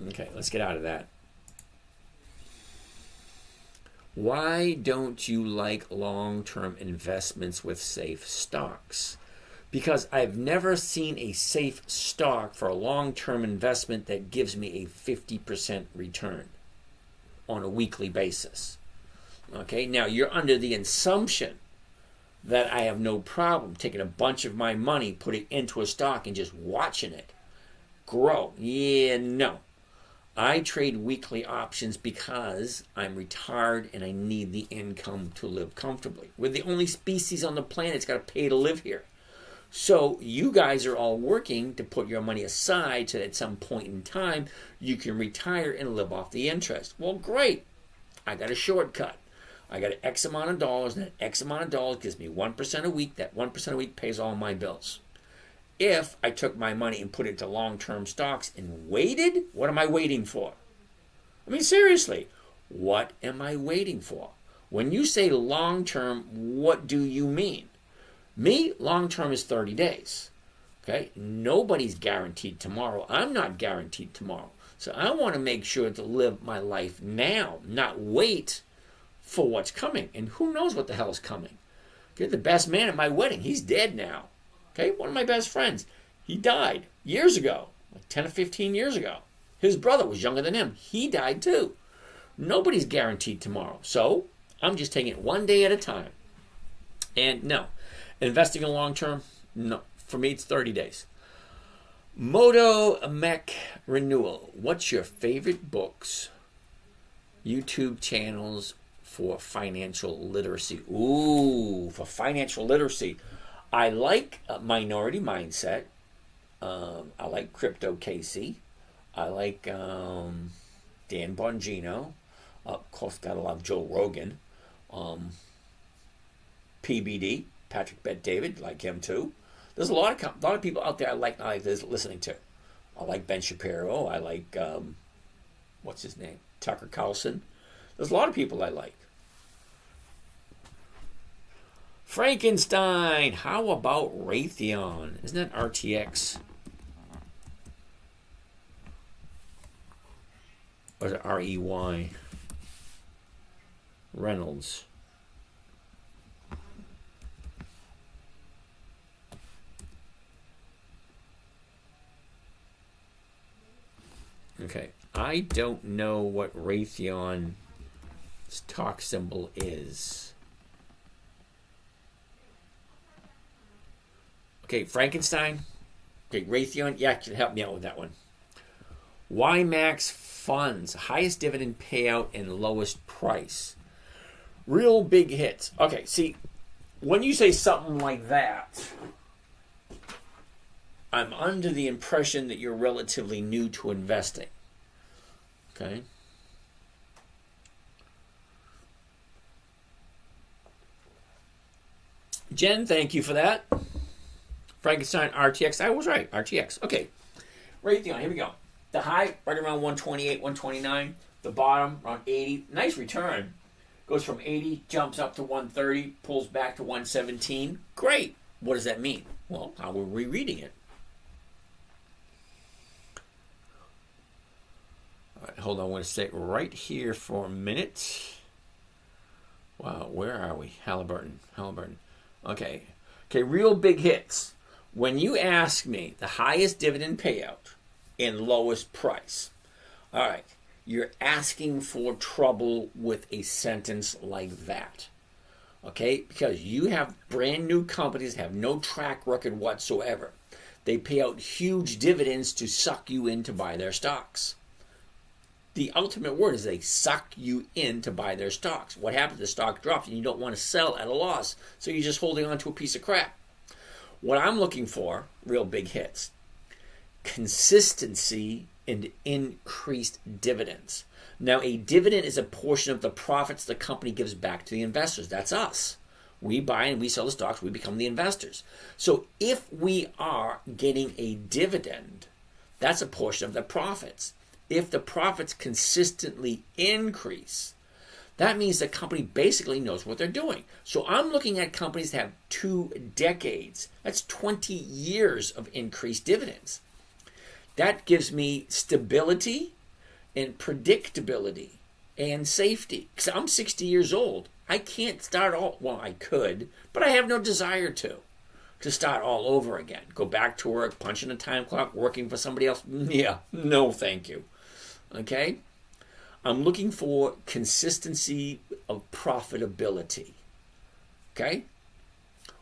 Okay, let's get out of that. Why don't you like long-term investments with safe stocks? Because I've never seen a safe stock for a long-term investment that gives me a 50% return on a weekly basis. Okay, now you're under the assumption that I have no problem taking a bunch of my money, putting it into a stock, and just watching it grow. Yeah, no. I trade weekly options because I'm retired and I need the income to live comfortably. We're the only species on the planet that's got to pay to live here. So you guys are all working to put your money aside so that at some point in time you can retire and live off the interest. Well, great. I got a shortcut. I got an X amount of dollars, and that X amount of dollars gives me 1% a week. That 1% a week pays all my bills. If I took my money and put it into long-term stocks and waited, what am I waiting for? I mean, seriously, what am I waiting for? When you say long-term, what do you mean? Me, long-term is 30 days. Okay? Nobody's guaranteed tomorrow. I'm not guaranteed tomorrow. So I want to make sure to live my life now, not wait for what's coming. And who knows what the hell's coming? Okay, the best man at my wedding, he's dead now. Okay, one of my best friends, he died years ago, like 10 or 15 years ago. His brother was younger than him. He died too. Nobody's guaranteed tomorrow. So I'm just taking it one day at a time. And no, investing in long term, no. For me, it's 30 days. Moto Mech Renewal. What's your favorite books, YouTube channels for financial literacy? Ooh, for financial literacy. I like Minority Mindset. I like Crypto Casey. I like Dan Bongino. Of course, gotta love Joe Rogan. PBD, Patrick Bet-David, like him too. There's a lot of people out there I like listening to. I like Ben Shapiro. I like what's his name, Tucker Carlson. There's a lot of people I like. Frankenstein. How about Raytheon? Isn't that RTX? Or is it REY? Reynolds. Okay. I don't know what Raytheon's stock symbol is. Okay, Frankenstein. Okay, Raytheon. Yeah, can help me out with that one. YMAX Funds, highest dividend payout and lowest price. Real big hits. Okay, see, when you say something like that, I'm under the impression that you're relatively new to investing. Okay? Jen, thank you for that. Frankenstein, RTX. I was right, RTX. Okay. Raytheon, here we go. The high, right around 128, 129. The bottom, around 80. Nice return. Goes from 80, jumps up to 130, pulls back to 117. Great. What does that mean? Well, how are we reading it? All right, hold on. I want to stay right here for a minute. Wow, where are we? Halliburton. Okay, real big hits. When you ask me the highest dividend payout and lowest price, all right, you're asking for trouble with a sentence like that. Okay, because you have brand new companies that have no track record whatsoever. They pay out huge dividends to suck you in to buy their stocks. The ultimate word is they suck you in to buy their stocks. What happens? The stock drops and you don't want to sell at a loss, so you're just holding on to a piece of crap. What I'm looking for, real big hits, consistency and increased dividends. Now, a dividend is a portion of the profits the company gives back to the investors. That's us. We buy and we sell the stocks. We become the investors. So if we are getting a dividend, that's a portion of the profits. If the profits consistently increase, that means the company basically knows what they're doing. So I'm looking at companies that have 2 decades. That's 20 years of increased dividends. That gives me stability and predictability and safety. Because I'm 60 years old. I can't start all, well, I could, but I have no desire to start all over again. Go back to work, punching a time clock, working for somebody else. Yeah, no thank you. Okay? I'm looking for consistency of profitability. Okay?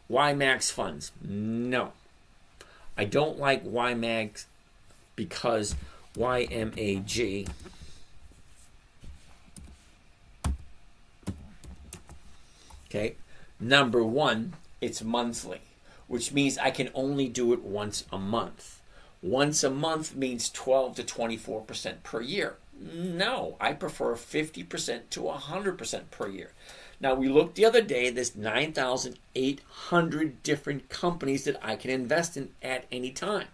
YMAX funds. No. I don't like YMAX because YMAG okay, number one, it's monthly, which means I can only do it once a month. Once a month means 12 to 24% per year. No, I prefer 50% to 100% per year. Now, we looked the other day, there's 9,800 different companies that I can invest in at any time.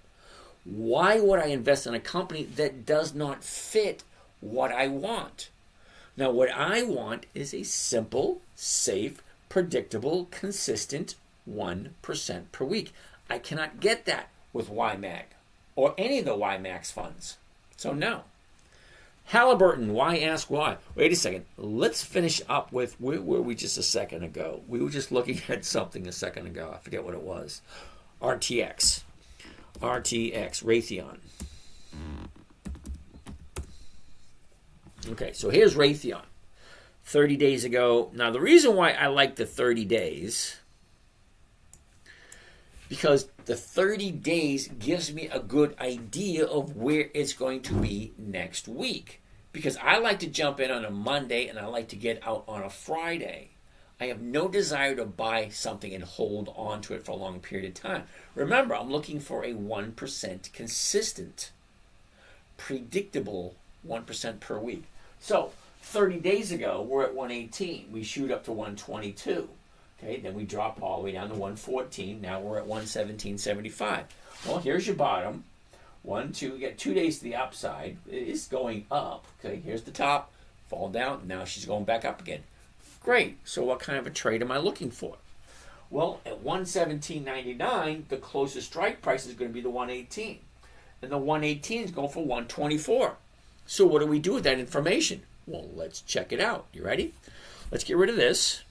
Why would I invest in a company that does not fit what I want? Now, what I want is a simple, safe, predictable, consistent 1% per week. I cannot get that with YMAG or any of the YMAX funds. So no. Halliburton, why ask why? Wait a second. Let's finish up with, where were we just a second ago? We were just looking at something a second ago. I forget what it was. RTX, Raytheon. Okay, so here's Raytheon. 30 days ago. Now, the reason why I like the 30 days, because the 30 days gives me a good idea of where it's going to be next week. Because I like to jump in on a Monday and I like to get out on a Friday. I have no desire to buy something and hold on to it for a long period of time. Remember, I'm looking for a 1% consistent, predictable 1% per week. So, 30 days ago, we're at 118. We shoot up to 122. Okay, then we drop all the way down to 114. Now we're at 117.75. Well, here's your bottom. 1, 2, get 2 days to the upside. It is going up. Okay, here's the top. Fall down. Now she's going back up again. Great. So what kind of a trade am I looking for? Well, at 117.99, the closest strike price is going to be the 118. And the 118 is going for 124. So what do we do with that information? Well, let's check it out. You ready? Let's get rid of this.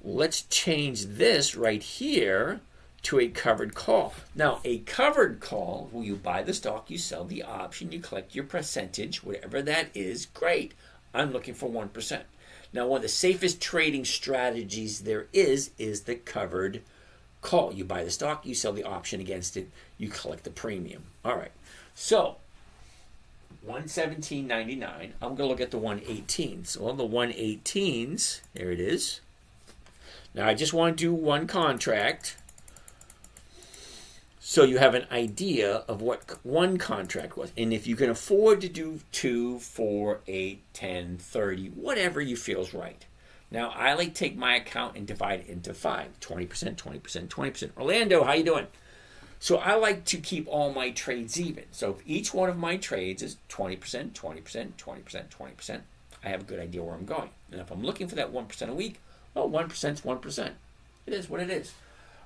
Let's change this right here to a covered call. Now, a covered call, where you buy the stock, you sell the option, you collect your percentage, whatever that is, great. I'm looking for 1%. Now, one of the safest trading strategies there is the covered call. You buy the stock, you sell the option against it, you collect the premium. All right. So 117.99. I'm going to look at the 118s. So on the 118s, there it is. Now I just want to do one contract, so you have an idea of what one contract was. And if you can afford to do 2, 4, 8, 10, 30, whatever you feel is right. Now, I like to take my account and divide it into 5. 20%, 20%, 20%. Orlando, how you doing? So I like to keep all my trades even. So if each one of my trades is 20%, 20%, 20%, 20%, I have a good idea where I'm going. And if I'm looking for that 1% a week, well, 1% is 1%. It is what it is.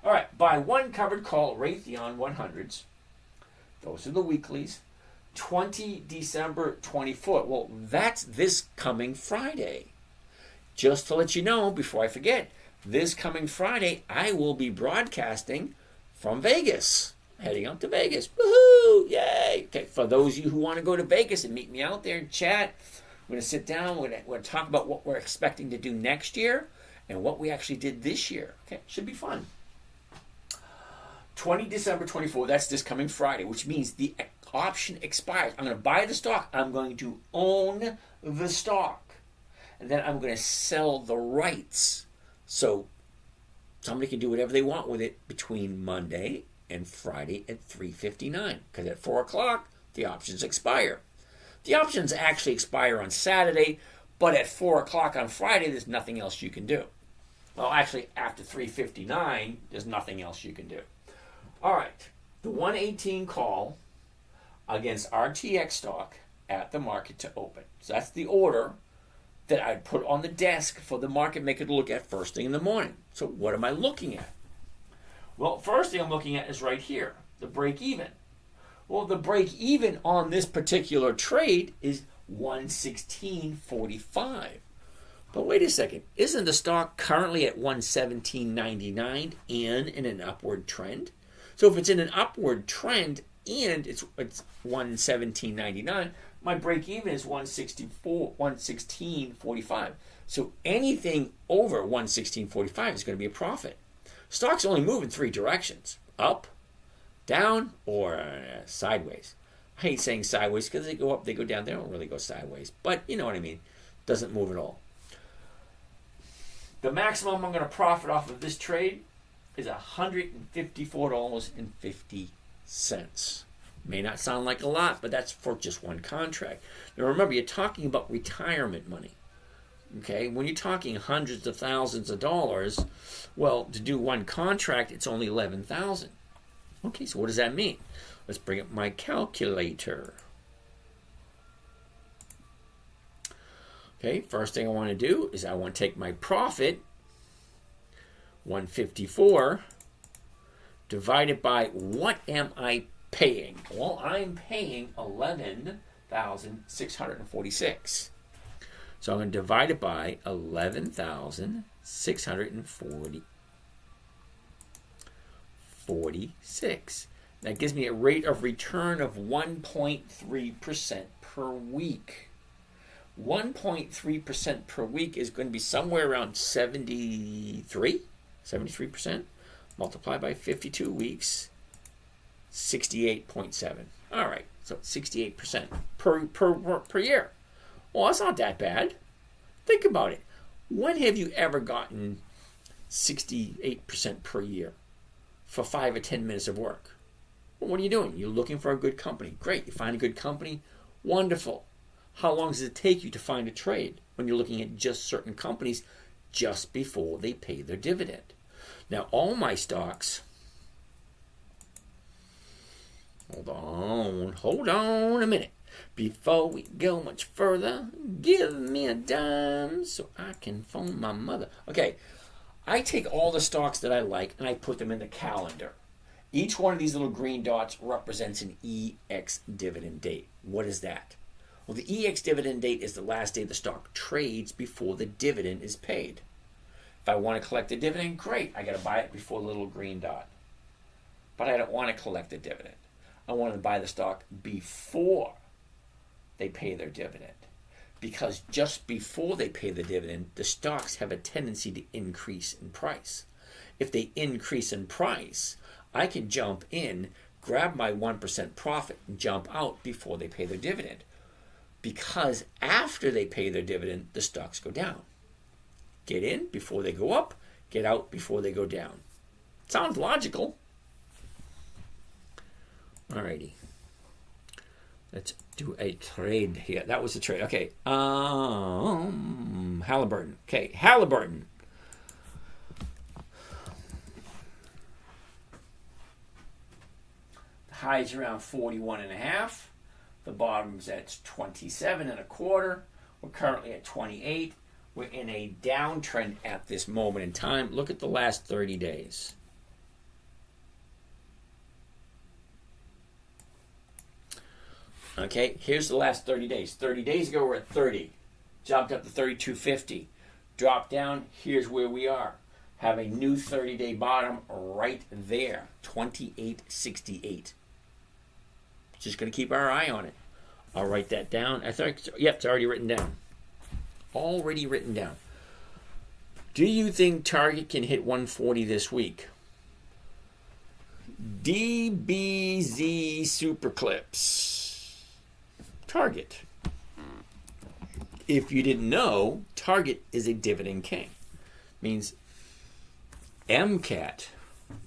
All right, buy one covered call Raytheon 100s. Those are the weeklies. 20 December 24th. Well, that's this coming Friday. Just to let you know, before I forget, this coming Friday, I will be broadcasting from Vegas. Heading up to Vegas. Woohoo! Yay! Okay, for those of you who want to go to Vegas and meet me out there and chat, we're going to sit down, we're going to talk about what we're expecting to do next year and what we actually did this year. Okay, should be fun. 20 December 24th, that's this coming Friday, which means the option expires. I'm going to buy the stock. I'm going to own the stock. And then I'm going to sell the rights. So somebody can do whatever they want with it between Monday and Friday at 3:59. Because at 4 o'clock, the options expire. The options actually expire on Saturday, but at 4 o'clock on Friday, there's nothing else you can do. Well, actually, after 3:59, there's nothing else you can do. All right, the 118 call against RTX stock at the market to open. So that's the order that I'd put on the desk for the market maker to look at first thing in the morning. So what am I looking at? Well, first thing I'm looking at is right here, the break even. Well, the break even on this particular trade is 116.45. But wait a second, isn't the stock currently at 117.99 and in an upward trend? So if it's in an upward trend and it's 117.99, my break even is 116.45. So anything over 116.45 is going to be a profit. Stocks only move in 3 directions: up, down, or sideways. I hate saying sideways because they go up, they go down. They don't really go sideways, but you know what I mean. Doesn't move at all. The maximum I'm going to profit off of this trade is $154.50. May not sound like a lot, but that's for just one contract. Now remember, you're talking about retirement money. Okay, when you're talking hundreds of thousands of dollars, well, to do one contract, it's only $11,000. Okay, so what does that mean? Let's bring up my calculator. Okay, first thing I want to do is I want to take my profit, 154, divided by what am I paying? Well, I'm paying $11,646. So I'm going to divide it by 11,646. That gives me a rate of return of 1.3% per week. 1.3% per week is going to be somewhere around 73%. Multiplied by 52 weeks, 68.7. All right, so 68% per year. Well, that's not that bad. Think about it. When have you ever gotten 68% per year for 5 or 10 minutes of work? Well, what are you doing? You're looking for a good company. Great. You find a good company. Wonderful. How long does it take you to find a trade when you're looking at just certain companies just before they pay their dividend? Now, all my stocks, hold on a minute. Before we go much further, give me a dime so I can phone my mother. Okay, I take all the stocks that I like and I put them in the calendar. Each one of these little green dots represents an EX dividend date. What is that? Well, the EX dividend date is the last day the stock trades before the dividend is paid. If I want to collect the dividend, great. I got to buy it before the little green dot. But I don't want to collect the dividend. I want to buy the stock before they pay their dividend. Because just before they pay the dividend, the stocks have a tendency to increase in price. if they increase in price, I can jump in, grab my 1% profit, and jump out before they pay their dividend. Because after they pay their dividend, the stocks go down. Get in before they go up, get out before they go down. Sounds logical. Alrighty. Let's do a trade here. That was a trade. Okay. Halliburton. Okay, Halliburton. The high's around 41.5. The bottom's at 27.25. We're currently at 28. We're in a downtrend at this moment in time. Look at the last 30 days. Okay, here's the last 30 days. 30 days ago, we're at 30. Jumped up to 32.50. Dropped down. Here's where we are. Have a new 30-day bottom right there. 28.68. Just going to keep our eye on it. I'll write that down. Yep, it's already written down. Already written down. Do you think Target can hit 140 this week? DBZ Superclips. Target. If you didn't know, Target is a dividend king. Means MCAT.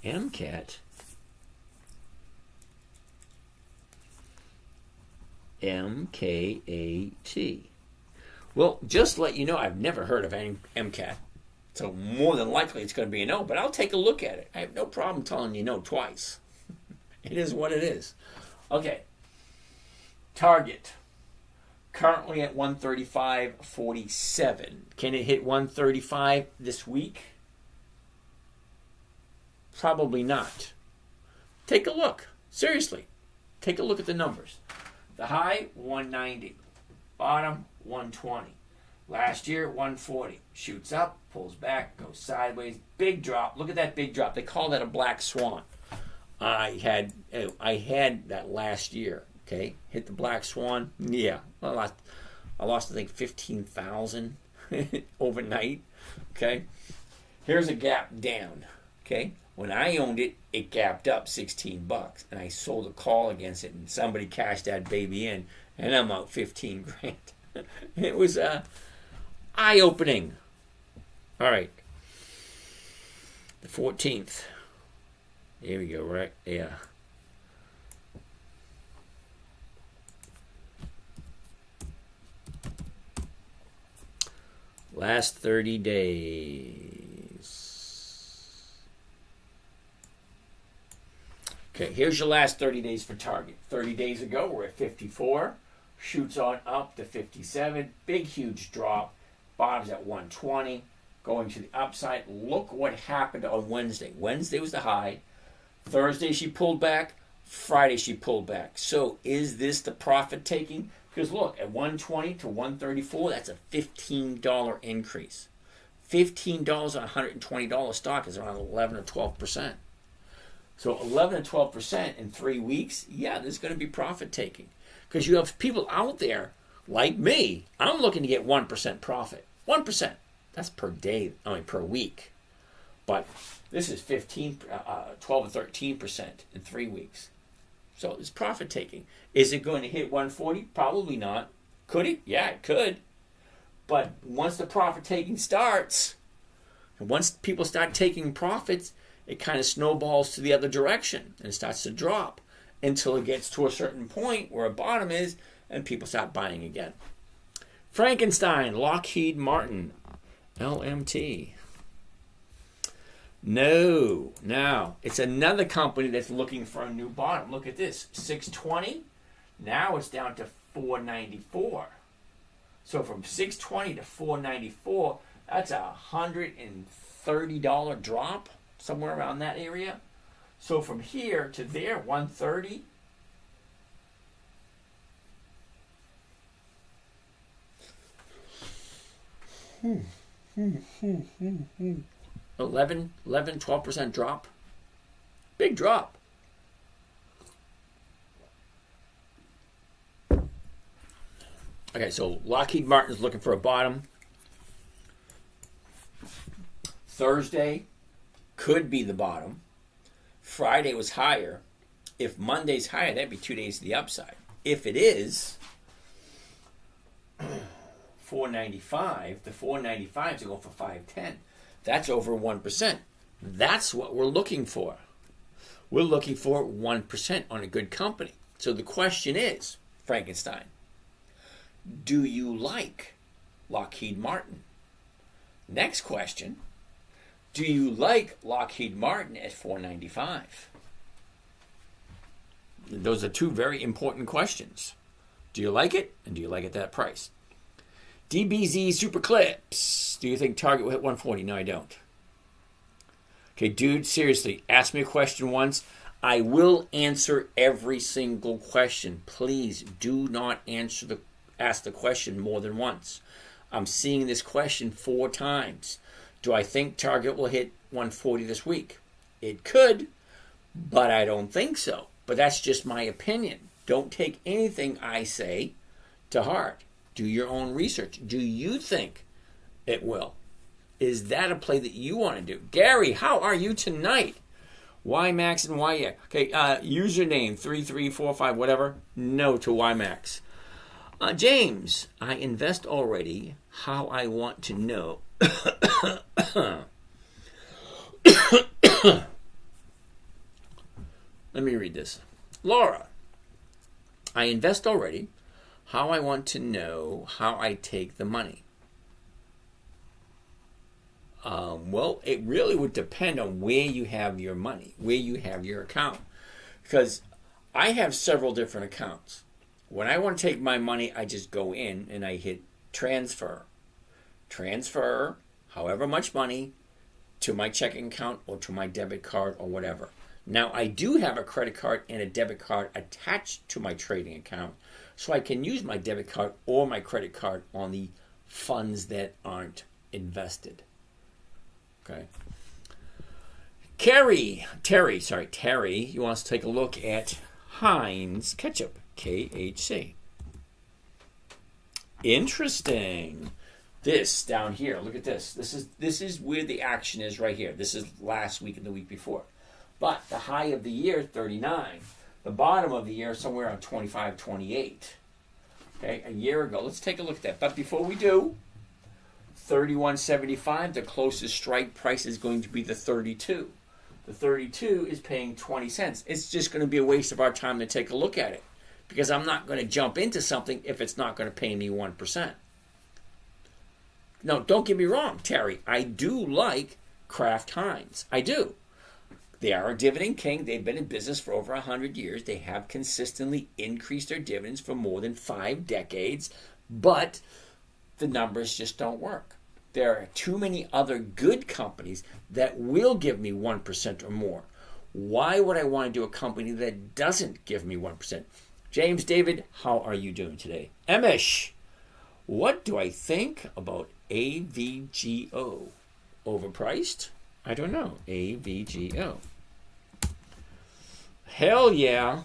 MKAT. Well, just to let you know, I've never heard of any MCAT. So more than likely it's going to be a no, but I'll take a look at it. I have no problem telling you no twice. It is what it is. Okay. Target. Currently at 135.47. Can it hit 135 this week? Probably not. Take a look. Seriously. Take a look at the numbers. The high, 190. Bottom, 120. Last year, 140. Shoots up, pulls back, goes sideways. Big drop. Look at that big drop. They call that a black swan. I had that last year. Okay, hit the black swan. Yeah, I lost I think 15,000 overnight. Okay, here's a gap down. Okay, when I owned it, it gapped up $16, and I sold a call against it, and somebody cashed that baby in, and I'm out 15 grand. It was eye-opening. All right, the 14th. Here we go. Right, yeah. Last 30 days. Okay, here's your last 30 days for Target. 30 days ago, we're at 54. Shoots on up to 57. Big, huge drop. Bottom's at 120. Going to the upside. Look what happened on Wednesday. Wednesday was the high. Thursday, she pulled back. Friday, she pulled back. So is this the profit taking? Because look, at 120 to 134, that's a $15 increase. $15 on a $120 stock is around 11 or 12%. So 11 to 12% in 3 weeks, yeah, there's going to be profit taking. Because you have people out there like me. I'm looking to get 1% profit. 1%. That's per day, per week. But this is 12 or 13% in 3 weeks. So it's profit taking. Is it going to hit 140? Probably not. Could it? Yeah, it could. But once the profit taking starts, and once people start taking profits, it kind of snowballs to the other direction and starts to drop until it gets to a certain point where a bottom is and people start buying again. Frankenstein, Lockheed Martin, LMT. No. Now, it's another company that's looking for a new bottom. Look at this. 620. Now it's down to 494. So from 620 to 494, that's a $130 drop, somewhere around that area. So from here to there, 130. Hmm. 11, 12% drop. Big drop. Okay, so Lockheed Martin is looking for a bottom. Thursday, could be the bottom. Friday was higher. If Monday's higher, that'd be 2 days to the upside. If it is 495, the 495s will go for 510. That's over 1%. That's what we're looking for. We're looking for 1% on a good company. So the question is, Frankenstein, do you like Lockheed Martin? Next question, do you like Lockheed Martin at 495? Those are two very important questions. Do you like it, and do you like it at that price? DBZ Super Clips. Do you think Target will hit 140? No, I don't. Okay, dude, seriously, ask me a question once. I will answer every single question. Please do not ask the question more than once. I'm seeing this question 4 times. Do I think Target will hit 140 this week? It could, but I don't think so. But that's just my opinion. Don't take anything I say to heart. Do your own research. Do you think it will? Is that a play that you want to do? Gary, how are you tonight? YMAX and YX. Okay, username 3345, whatever. No to YMAX. James, I invest already. How I want to know. Let me read this. Laura, I invest already. How I want to know how I take the money. Well, it really would depend on where you have your money, where you have your account. Because I have several different accounts. When I want to take my money, I just go in and I hit transfer. Transfer however much money to my checking account or to my debit card or whatever. Now, I do have a credit card and a debit card attached to my trading account, so I can use my debit card or my credit card on the funds that aren't invested. Okay. Terry, he wants to take a look at Heinz Ketchup, KHC. Interesting. This down here, look at this. This is where the action is right here. This is last week and the week before. But the high of the year, 39. The bottom of the year, somewhere around 25, 28. Okay, a year ago. Let's take a look at that. But before we do, 31.75, the closest strike price is going to be the 32. The 32 is paying 20 cents. It's just going to be a waste of our time to take a look at it, because I'm not going to jump into something if it's not going to pay me 1%. No, don't get me wrong, Terry. I do like Kraft Heinz. I do. They are a dividend king. They've been in business for over 100 years. They have consistently increased their dividends for more than 5 decades, but the numbers just don't work. There are too many other good companies that will give me 1% or more. Why would I want to do a company that doesn't give me 1%? James David, how are you doing today? Emish, what do I think about AVGO? Overpriced? I don't know. AVGO. Hell yeah.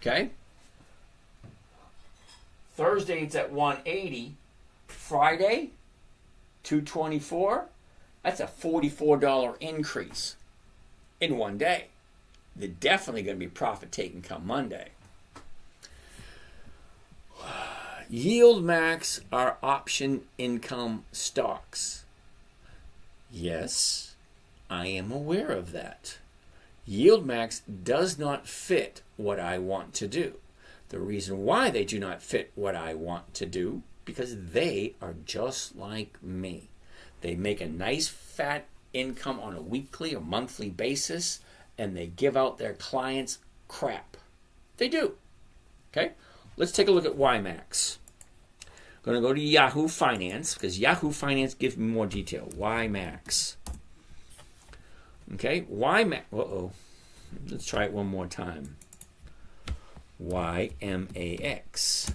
Okay. Thursday it's at 180. Friday, 224. That's a $44 increase in one day. They're definitely going to be profit taking come Monday. Yield Max are option income stocks. Yes, I am aware of that. Yield Max does not fit what I want to do. The reason why they do not fit what I want to do, because they are just like me. They make a nice fat income on a weekly or monthly basis, and they give out their clients crap. They do. Okay? Let's take a look at YMAX. I'm going to go to Yahoo Finance, because Yahoo Finance gives me more detail. YMAX. Okay? YMAX. Uh-oh. Let's try it one more time. YMAX.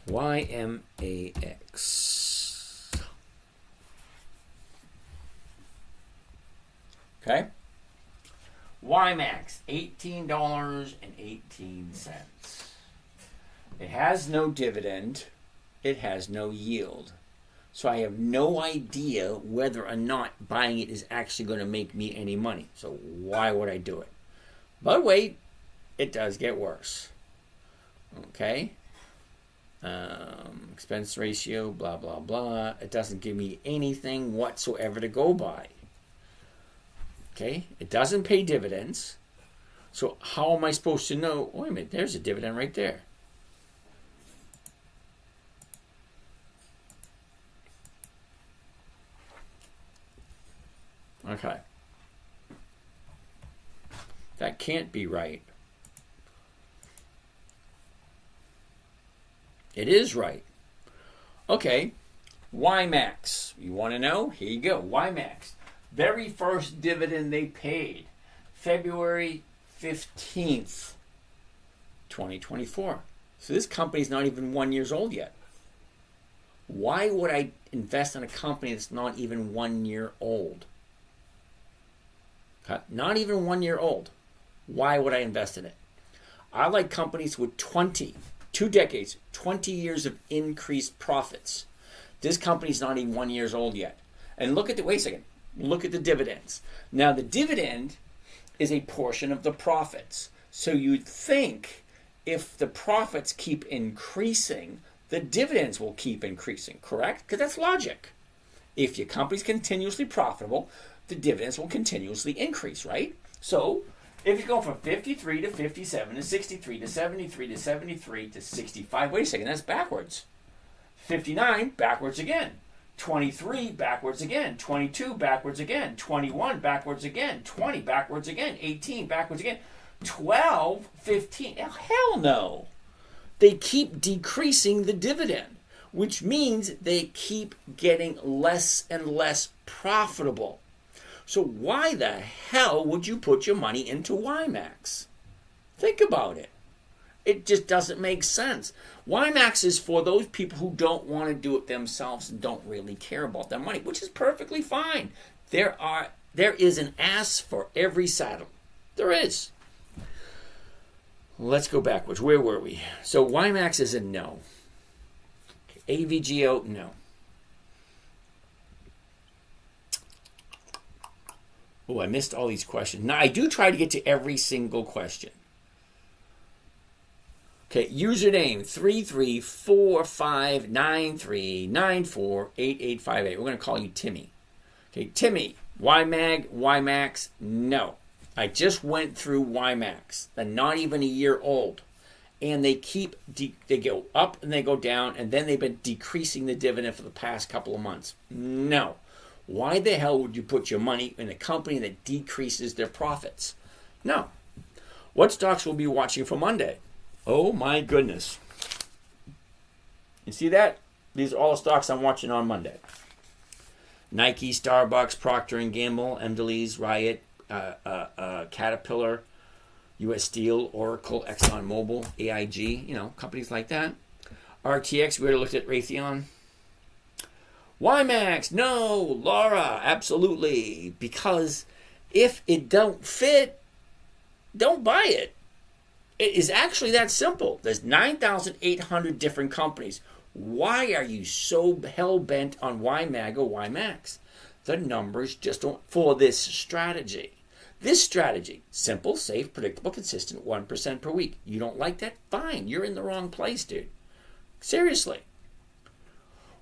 YMAX. Okay? WiMAX, $18.18. It has no dividend. It has no yield. So I have no idea whether or not buying it is actually going to make me any money. So why would I do it? But wait, it does get worse. Okay? Expense ratio, blah, blah, blah. It doesn't give me anything whatsoever to go by. Okay? It doesn't pay dividends. So how am I supposed to know? Wait a minute, there's a dividend right there. Okay. That can't be right. It is right. Okay. WiMAX. You want to know? Here you go. WiMAX. Very first dividend they paid. February 15th, 2024. So this company's not even 1 year old yet. Why would I invest in a company that's not even 1 year old? Not even 1 year old. Why would I invest in it? I like companies with 2 decades, 20 years of increased profits. This company's not even 1 year old yet. And wait a second. Look at the dividends. Now the dividend is a portion of the profits. So you'd think if the profits keep increasing, the dividends will keep increasing, correct? Because that's logic. If your company's continuously profitable, the dividends will continuously increase, right? So if you go from 53 to 57 to 63 to 73 to 73 to 65, wait a second, that's backwards. 59, backwards again. 23, backwards again. 22, backwards again. 21, backwards again. 20, backwards again. 18, backwards again. 12, 15, hell no. They keep decreasing the dividend, which means they keep getting less and less profitable. So why the hell would you put your money into WiMAX? Think about it. It just doesn't make sense. WiMAX is for those people who don't want to do it themselves and don't really care about their money, which is perfectly fine. There is an ass for every saddle. There is. Let's go backwards. Where were we? So WiMAX is a no. AVGO, no. Oh, I missed all these questions. Now, I do try to get to every single question. Okay, username 334593948858. We're going to call you Timmy. Okay, Timmy, WiMAX, no. I just went through WiMAX. They're not even a year old. And they they go up and they go down, and then they've been decreasing the dividend for the past couple of months. No. Why the hell would you put your money in a company that decreases their profits? No. What stocks will be watching for Monday? Oh my goodness. You see that? These are all the stocks I'm watching on Monday. Nike, Starbucks, Procter & Gamble, Mondelez, Riot, Caterpillar, U.S. Steel, Oracle, ExxonMobil, AIG, companies like that. RTX, we already looked at Raytheon. WiMAX, no. Laura, absolutely. Because if it don't fit, don't buy it. It is actually that simple. There's 9,800 different companies. Why are you so hell-bent on WiMAG or WiMAX? The numbers just don't, for this strategy. This strategy, simple, safe, predictable, consistent, 1% per week. You don't like that? Fine. You're in the wrong place, dude. Seriously.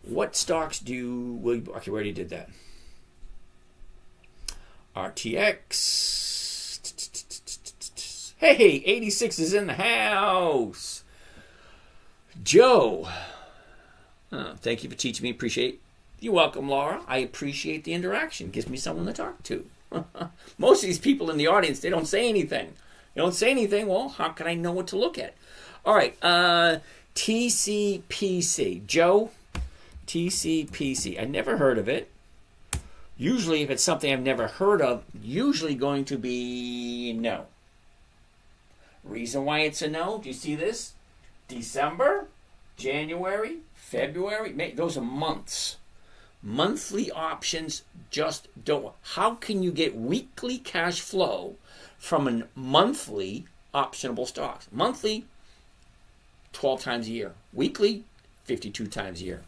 What stocks okay, we already did that. RTX. Hey, 86 is in the house. Joe. Thank you for teaching me. Appreciate it. You're welcome, Laura. I appreciate the interaction. Gives me someone to talk to. Most of these people in the audience, they don't say anything. They don't say anything. Well, how can I know what to look at? All right. TCPC. Joe? TCPC. I never heard of it. Usually, if it's something I've never heard of, usually going to be no. Reason why it's a no, do you see this? December, January, February, May, those are months. Monthly options just don't. How can you get weekly cash flow from a monthly optionable stocks? Monthly, 12 times a year. Weekly, 52 times a year.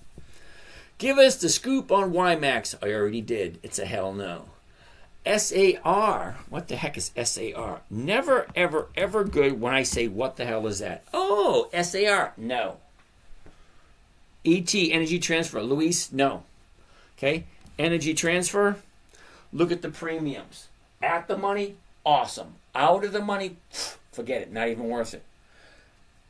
Give us the scoop on YMAX. I already did. It's a hell no. SAR. What the heck is SAR? Never, ever, ever good when I say, what the hell is that? Oh, SAR. No. ET, Energy Transfer. Luis, no. Okay, Energy Transfer, look at the premiums. At the money, awesome. Out of the money, forget it, not even worth it.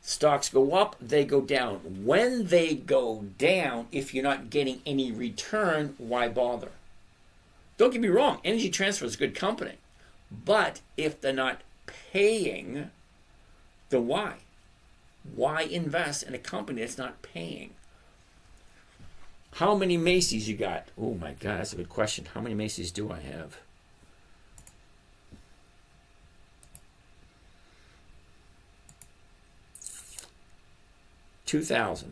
Stocks go up, they go down. When they go down, if you're not getting any return, why bother? Don't get me wrong, Energy Transfer is a good company. But if they're not paying, then why? Why invest in a company that's not paying? How many Macy's you got? Oh my God, that's a good question. How many Macy's do I have? $2,000.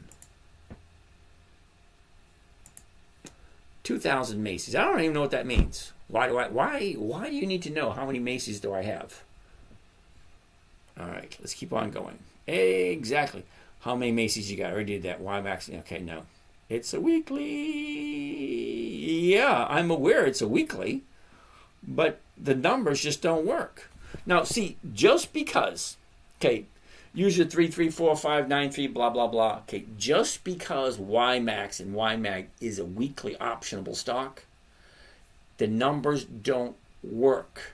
2,000 Macy's. I don't even know what that means. Why do you need to know how many Macy's do I have? All right, let's keep on going. Exactly. How many Macy's you got? I already did that. Why max? Okay, no. It's a weekly. Yeah, I'm aware it's a weekly, but the numbers just don't work. Now, see, just because, okay, use your 3, 3, 4, 5, 9, 3, blah, blah, blah. Okay, just because YMAX and YMAG is a weekly optionable stock, the numbers don't work.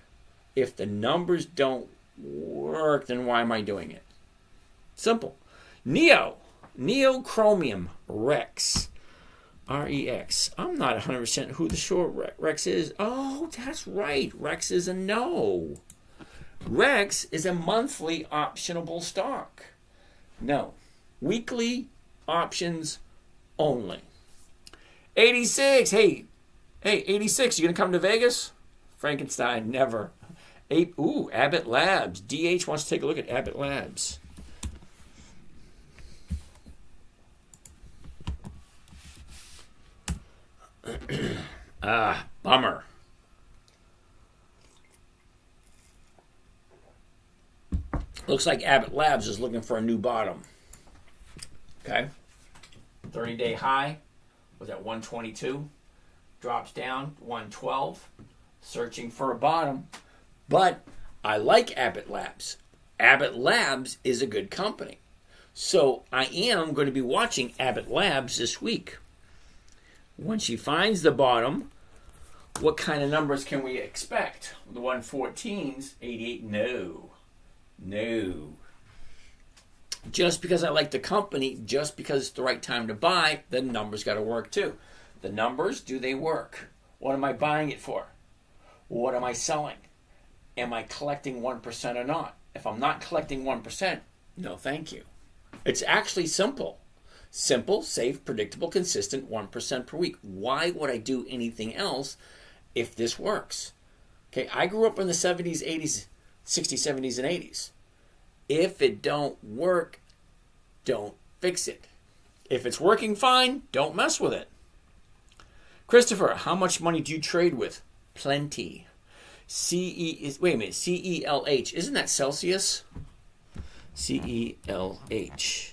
If the numbers don't work, then why am I doing it? Simple. Neochromium Rex. REX. I'm not 100% who the short Rex is. Oh, that's right. Rex is a no. Rex is a monthly optionable stock. No. Weekly options only. 86. Hey, 86. You going to come to Vegas? Frankenstein, never. Abbott Labs. DH wants to take a look at Abbott Labs. Bummer. Looks like Abbott Labs is looking for a new bottom. Okay. 30-day high was at 122. Drops down 112. Searching for a bottom. But I like Abbott Labs. Abbott Labs is a good company. So I am going to be watching Abbott Labs this week. When she finds the bottom, what kind of numbers can we expect? The 114s, 88, no. Just because I like the company, just because it's the right time to buy, the numbers got to work too. The numbers, do they work? What am I buying it for? What am I selling? Am I collecting 1% or not? If I'm not collecting 1%, no thank you. It's actually simple. Simple, safe, predictable, consistent, 1% per week. Why would I do anything else if this works? Okay, I grew up in the 70s, 80s, 60s, 70s, and 80s. If it don't work, don't fix it. If it's working fine, don't mess with it. Christopher, how much money do you trade with? Plenty. CELH. Isn't that Celsius? CELH.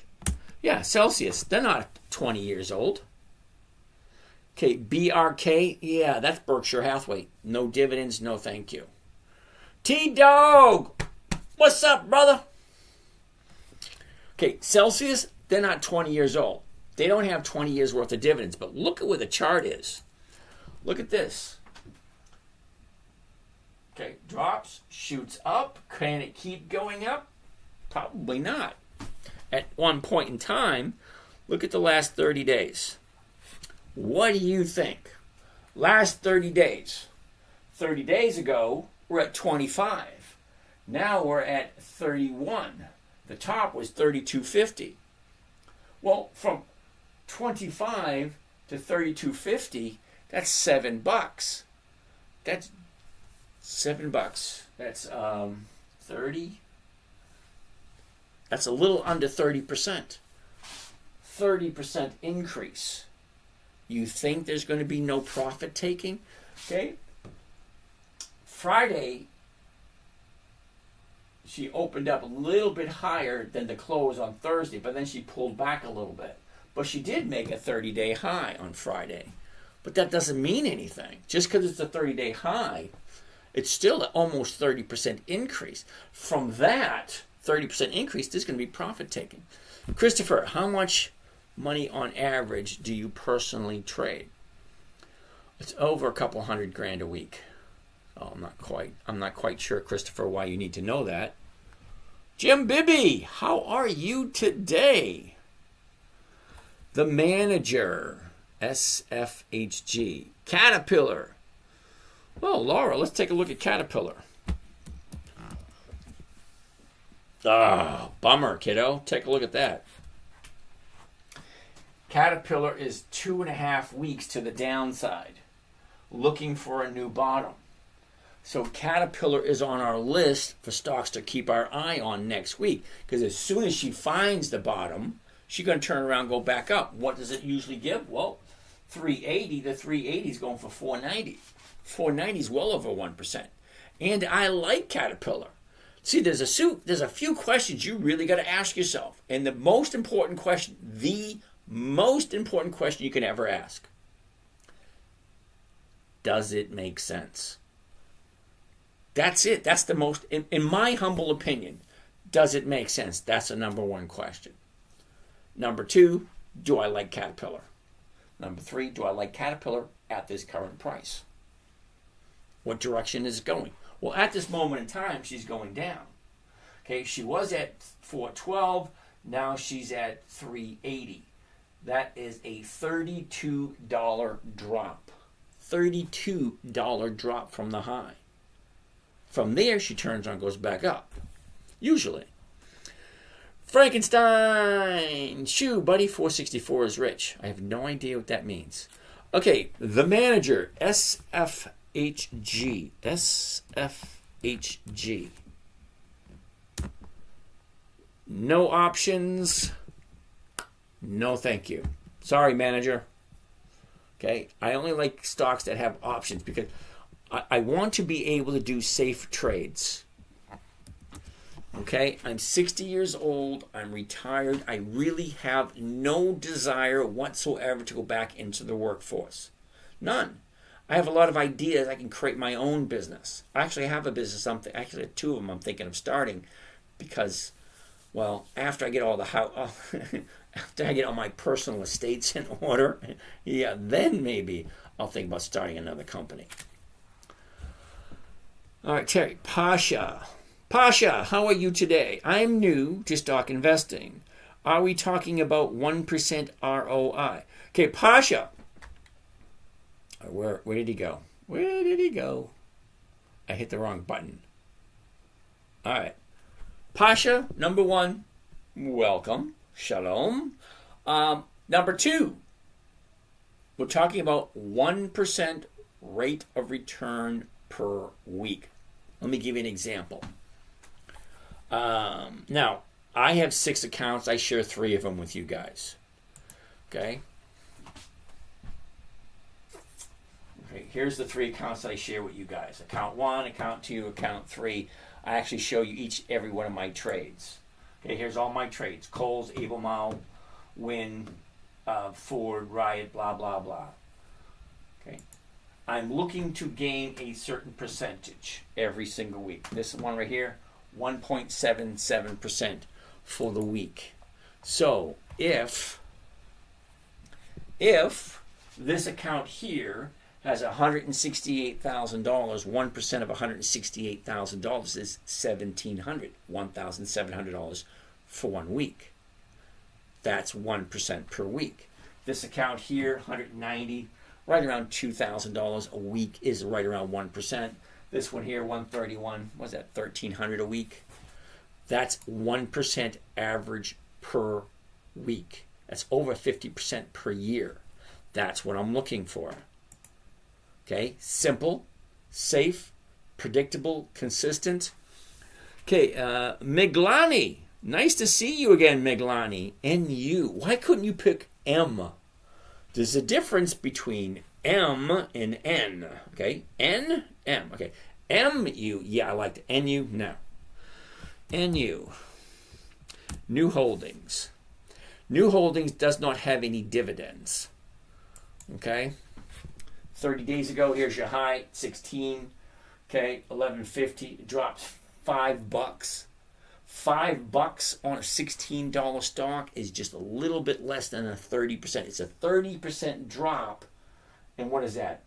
Yeah, Celsius. They're not 20 years old. Okay, BRK. Yeah, that's Berkshire Hathaway. No dividends, no thank you. T-Dog. What's up, brother? Okay, Celsius, they're not 20 years old. They don't have 20 years worth of dividends, but look at where the chart is. Look at this. Okay, drops, shoots up. Can it keep going up? Probably not. At one point in time, look at the last 30 days. What do you think? Last 30 days. 30 days ago, we're at 25. Now we're at 31. The top was 32.50. Well, from 25 to 32.50, that's $7. That's $7. That's 30. That's a little under 30%. 30% increase. you think there's going to be no profit taking. Okay. Friday, she opened up a little bit higher than the close on Thursday, but then she pulled back a little bit. But she did make a 30-day high on Friday. But that doesn't mean anything. Just because it's a 30-day high, it's still an almost 30% increase. From that 30% increase, there's going to be profit taking. Christopher, how much money on average do you personally trade? It's over a couple $100,000 a week. Oh, I'm not quite sure, Christopher, why you need to know that. Jim Bibby, how are you today? The Manager, SFHG. Caterpillar. Well, Laura, let's take a look at Caterpillar. Ah, bummer, kiddo. Take a look at that. Caterpillar is 2.5 weeks to the downside, looking for a new bottom. So Caterpillar is on our list for stocks to keep our eye on next week, because as soon as she finds the bottom, she's going to turn around and go back up. What does it usually give? Well, 380. The 380 is going for 490. 490 is well over 1%. And I like Caterpillar. See, there's a few questions you really got to ask yourself. And the most important question you can ever ask: does it make sense? That's it. That's the most, in my humble opinion, does it make sense? That's the number one question. Number two, do I like Caterpillar? Number three, do I like Caterpillar at this current price? What direction is it going? Well, at this moment in time, she's going down. Okay, she was at 412. Now she's at 380. That is a $32 drop. $32 drop from the high. From there, she turns on and goes back up. Usually. Frankenstein! Shoo, buddy, 464 is rich. I have no idea what that means. Okay, The Manager, SFHG. SFHG. No options. No thank you. Sorry, Manager. Okay, I only like stocks that have options because I want to be able to do safe trades. Okay, I'm 60 years old. I'm retired. I really have no desire whatsoever to go back into the workforce. None. I have a lot of ideas. I can create my own business. I actually have a business. Actually, two of them I'm thinking of starting because, well, after I get all after I get all my personal estates in order, yeah, then maybe I'll think about starting another company. All right, Terry. Pasha, how are you today? I'm new to stock investing. Are we talking about 1% ROI? Okay, Pasha. Where did he go? Where did he go? I hit the wrong button. All right. Pasha, number one, welcome. Shalom. Number two, we're talking about 1% rate of return per week. Let me give you an example. Now, I have 6 accounts. I share 3 of them with you guys. Okay? Okay, here's the 3 accounts I share with you guys. Account 1, account 2, account 3. I actually show you every one of my trades. Okay, here's all my trades. Kohl's, Albemarle, Win, Ford, Riot, blah, blah, blah. Okay. I'm looking to gain a certain percentage every single week. This one right here, 1.77% for the week. So if this account here has $168,000, 1% of $168,000 is $1,700 for 1 week. That's 1% per week. This account here, 190, right around $2,000 a week is right around 1%. This one here, 131, what's that, $1,300 a week? That's 1% average per week. That's over 50% per year. That's what I'm looking for. Okay, simple, safe, predictable, consistent. Okay, There's a difference between M and N. Okay, N, M. Okay, MU. Yeah, I like the NU. No. NU. New Holdings. New Holdings does not have any dividends. Okay. 30 days ago, here's your high, 16. Okay, 11.50. It drops $5. $5 on a $16 stock is just a little bit less than a 30%. It's a 30% drop. And what is that?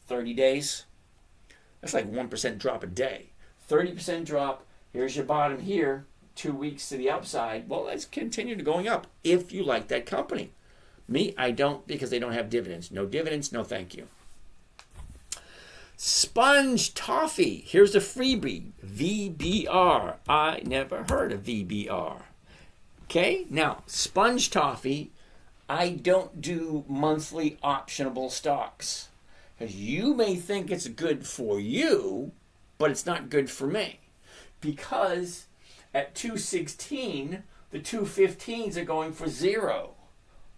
30 days? That's like 1% drop a day. 30% drop. Here's your bottom here. 2 weeks to the upside. Well, let's continue to going up if you like that company. Me, I don't, because they don't have dividends. No dividends, no thank you. Sponge Toffee. Here's a freebie. VBR. I never heard of VBR. Okay, now, Sponge Toffee, I don't do monthly optionable stocks. Because you may think it's good for you, but it's not good for me. Because at 216, the 215s are going for 0.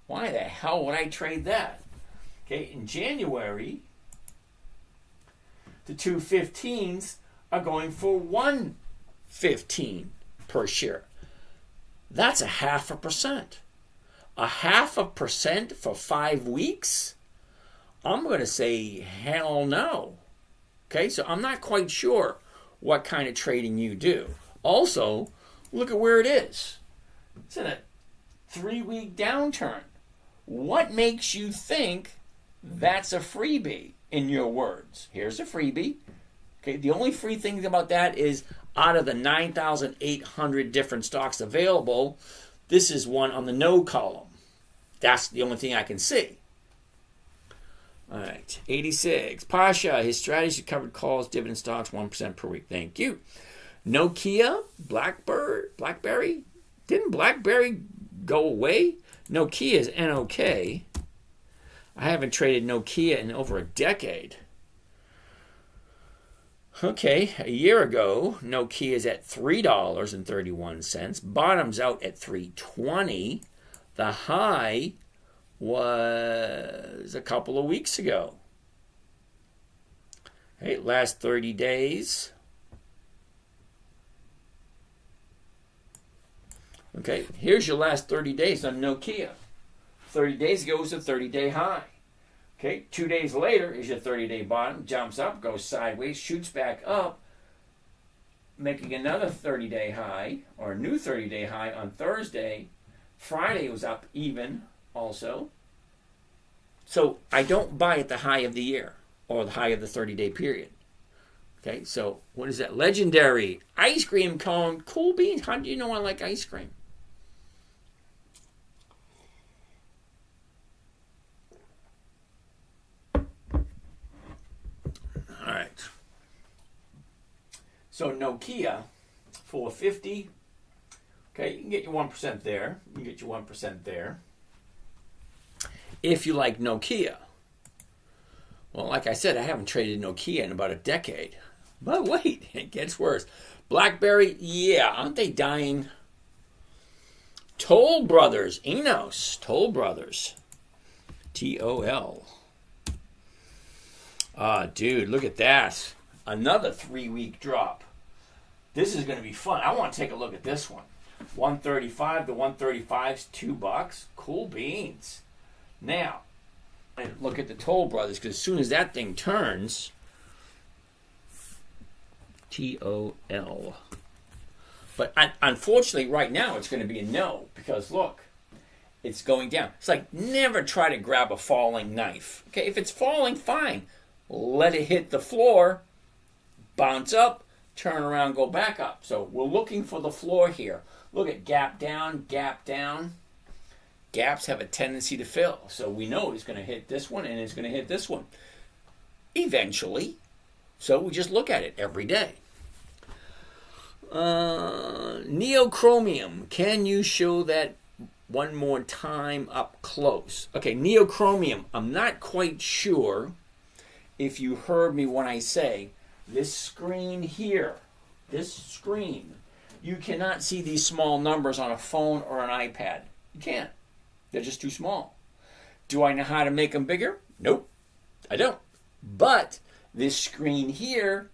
Why the hell would I trade that? Okay, in January, the 215s are going for 115 per share. That's a 0.5%. A 0.5% for 5 weeks? I'm going to say hell no. Okay, so I'm not quite sure what kind of trading you do. Also, look at where it is. It's in a 3-week downturn. What makes you think that's a freebie, in your words? Here's a freebie. Okay, the only free thing about that is out of the 9,800 different stocks available, this is one on the no column. That's the only thing I can see. All right, 86. Pasha, his strategy covered calls, dividend stocks, 1% per week. Thank you. Nokia, BlackBerry. Didn't BlackBerry go away? Nokia is NOK. I haven't traded Nokia in over a decade. Okay, a year ago, Nokia is at $3.31. Bottoms out at $3.20. The high was a couple of weeks ago. Okay, last 30 days. Okay, here's your last 30 days on Nokia. 30 days ago was a 30-day high. Okay, 2 days later is your 30-day bottom, jumps up, goes sideways, shoots back up, making another 30-day high, or a new 30-day high on Thursday. Friday was up even also. So I don't buy at the high of the year, or the high of the 30-day period. Okay, so what is that? Legendary ice cream cone, cool beans. How do you know I like ice cream? All right. So Nokia, 450. Okay, you can get your 1% there. You can get your 1% there. If you like Nokia. Well, like I said, I haven't traded Nokia in about a decade. But wait, it gets worse. BlackBerry, yeah, aren't they dying? Toll Brothers, Enos, Toll Brothers. TOL. Dude, look at that. Another 3-week drop. This is going to be fun. I want to take a look at this one. 135 to 135's $2. Cool beans. Now, look at the Toll Brothers, because as soon as that thing turns, TOL. But unfortunately, right now, it's going to be a no, because look, it's going down. It's like never try to grab a falling knife. Okay, if it's falling, fine. Let it hit the floor, bounce up, turn around, go back up. So we're looking for the floor here. Look at gap down, gap down. Gaps have a tendency to fill. So we know it's going to hit this one and it's going to hit this one eventually. So we just look at it every day. Neochromium. Can you show that one more time up close? Okay, neochromium. I'm not quite sure if you heard me when I say this screen here, this screen, you cannot see these small numbers on a phone or an iPad. You can't. They're just too small. Do I know how to make them bigger? Nope, I don't. But this screen here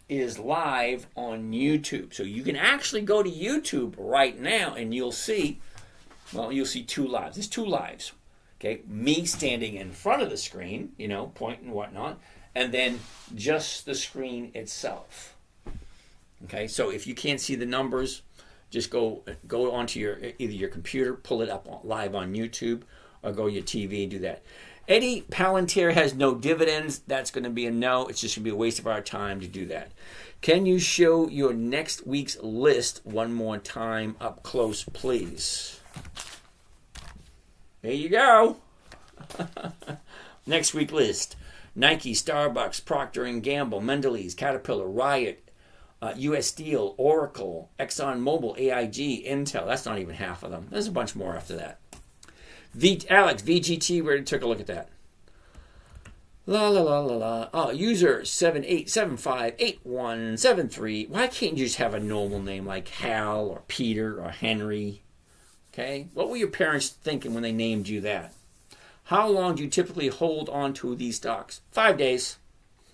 is live on YouTube. So you can actually go to YouTube right now and you'll see, well, you'll see two lives. There's two lives. Okay, me standing in front of the screen, point and whatnot, and then just the screen itself. Okay, so if you can't see the numbers, just go onto either your computer, pull it up live on YouTube, or go to your TV and do that. Eddie, Palantir has no dividends. That's going to be a no. It's just going to be a waste of our time to do that. Can you show your next week's list one more time up close, please? There you go. Next week list. Nike, Starbucks, Procter & Gamble, Mondelez, Caterpillar, Riot, U.S. Steel, Oracle, ExxonMobil, AIG, Intel. That's not even half of them. There's a bunch more after that. Alex, VGT, we already took a look at that. La la la la la. Oh, user 78758173. Why can't you just have a normal name like Hal or Peter or Henry? Okay? What were your parents thinking when they named you that? How long do you typically hold on to these stocks? 5 days.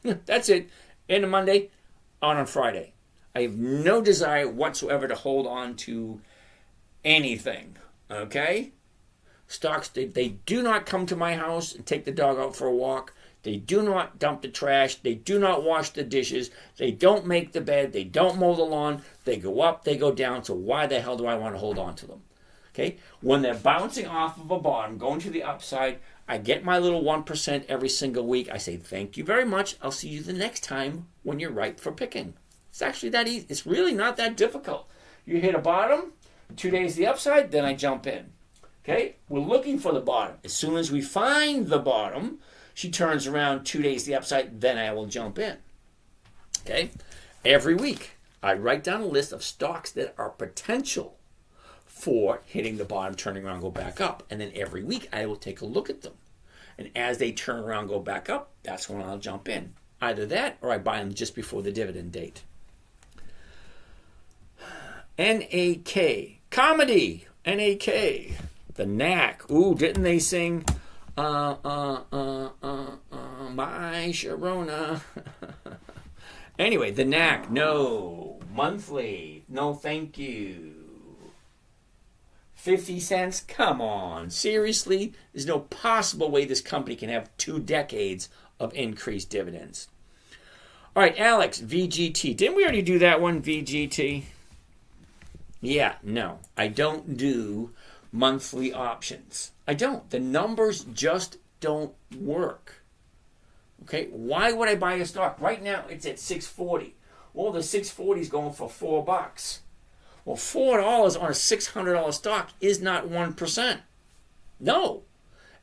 That's it. End of Monday, on Friday. I have no desire whatsoever to hold on to anything. Okay? Stocks, they do not come to my house and take the dog out for a walk. They do not dump the trash. They do not wash the dishes. They don't make the bed. They don't mow the lawn. They go up, they go down. So why the hell do I want to hold on to them? Okay? When they're bouncing off of a bottom, going to the upside, I get my little 1% every single week. I say, thank you very much. I'll see you the next time when you're ripe for picking. It's actually that easy. It's really not that difficult. You hit a bottom, 2 days the upside, then I jump in. Okay? We're looking for the bottom. As soon as we find the bottom, she turns around 2 days the upside, then I will jump in. Okay? Every week, I write down a list of stocks that are potential for hitting the bottom, turning around, go back up. And then every week, I will take a look at them. And as they turn around, go back up, that's when I'll jump in. Either that, or I buy them just before the dividend date. NAK. Comedy. NAK. The Knack. Ooh, didn't they sing My Sharona? Anyway, The Knack. No. Monthly. No, thank you. 50 cents? Come on. Seriously? There's no possible way this company can have 2 decades of increased dividends. All right, Alex, VGT. Didn't we already do that one, VGT? Yeah, no. I don't do monthly options. I don't. The numbers just don't work. Okay? Why would I buy a stock? Right now, it's at $6.40. Well, the $6.40 is going for $4. Well, $4 on a $600 stock is not 1%. No.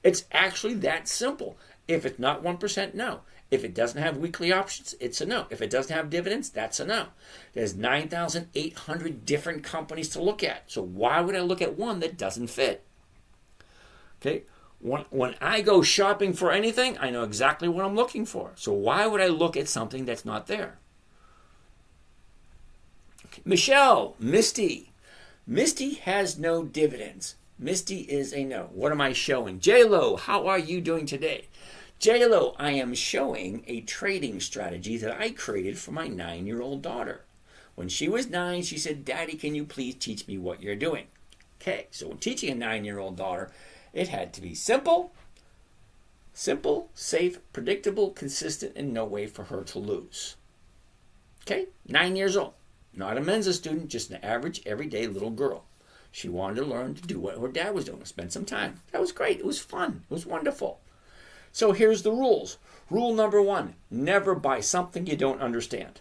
It's actually that simple. If it's not 1%, no. If it doesn't have weekly options, it's a no. If it doesn't have dividends, that's a no. There's 9,800 different companies to look at. So why would I look at one that doesn't fit? Okay? When I go shopping for anything, I know exactly what I'm looking for. So why would I look at something that's not there? Okay. Michelle, Misty. Misty has no dividends. Misty is a no. What am I showing? J-Lo, how are you doing today? J-Lo, I am showing a trading strategy that I created for my 9-year-old daughter. When she was 9, she said, Daddy, can you please teach me what you're doing? Okay, so when teaching a 9-year-old daughter, it had to be simple, safe, predictable, consistent, and no way for her to lose. Okay, 9 years old. Not a Mensa student, just an average, everyday little girl. She wanted to learn to do what her dad was doing, spend some time. That was great. It was fun. It was wonderful. So here's the rules. Rule number 1, never buy something you don't understand.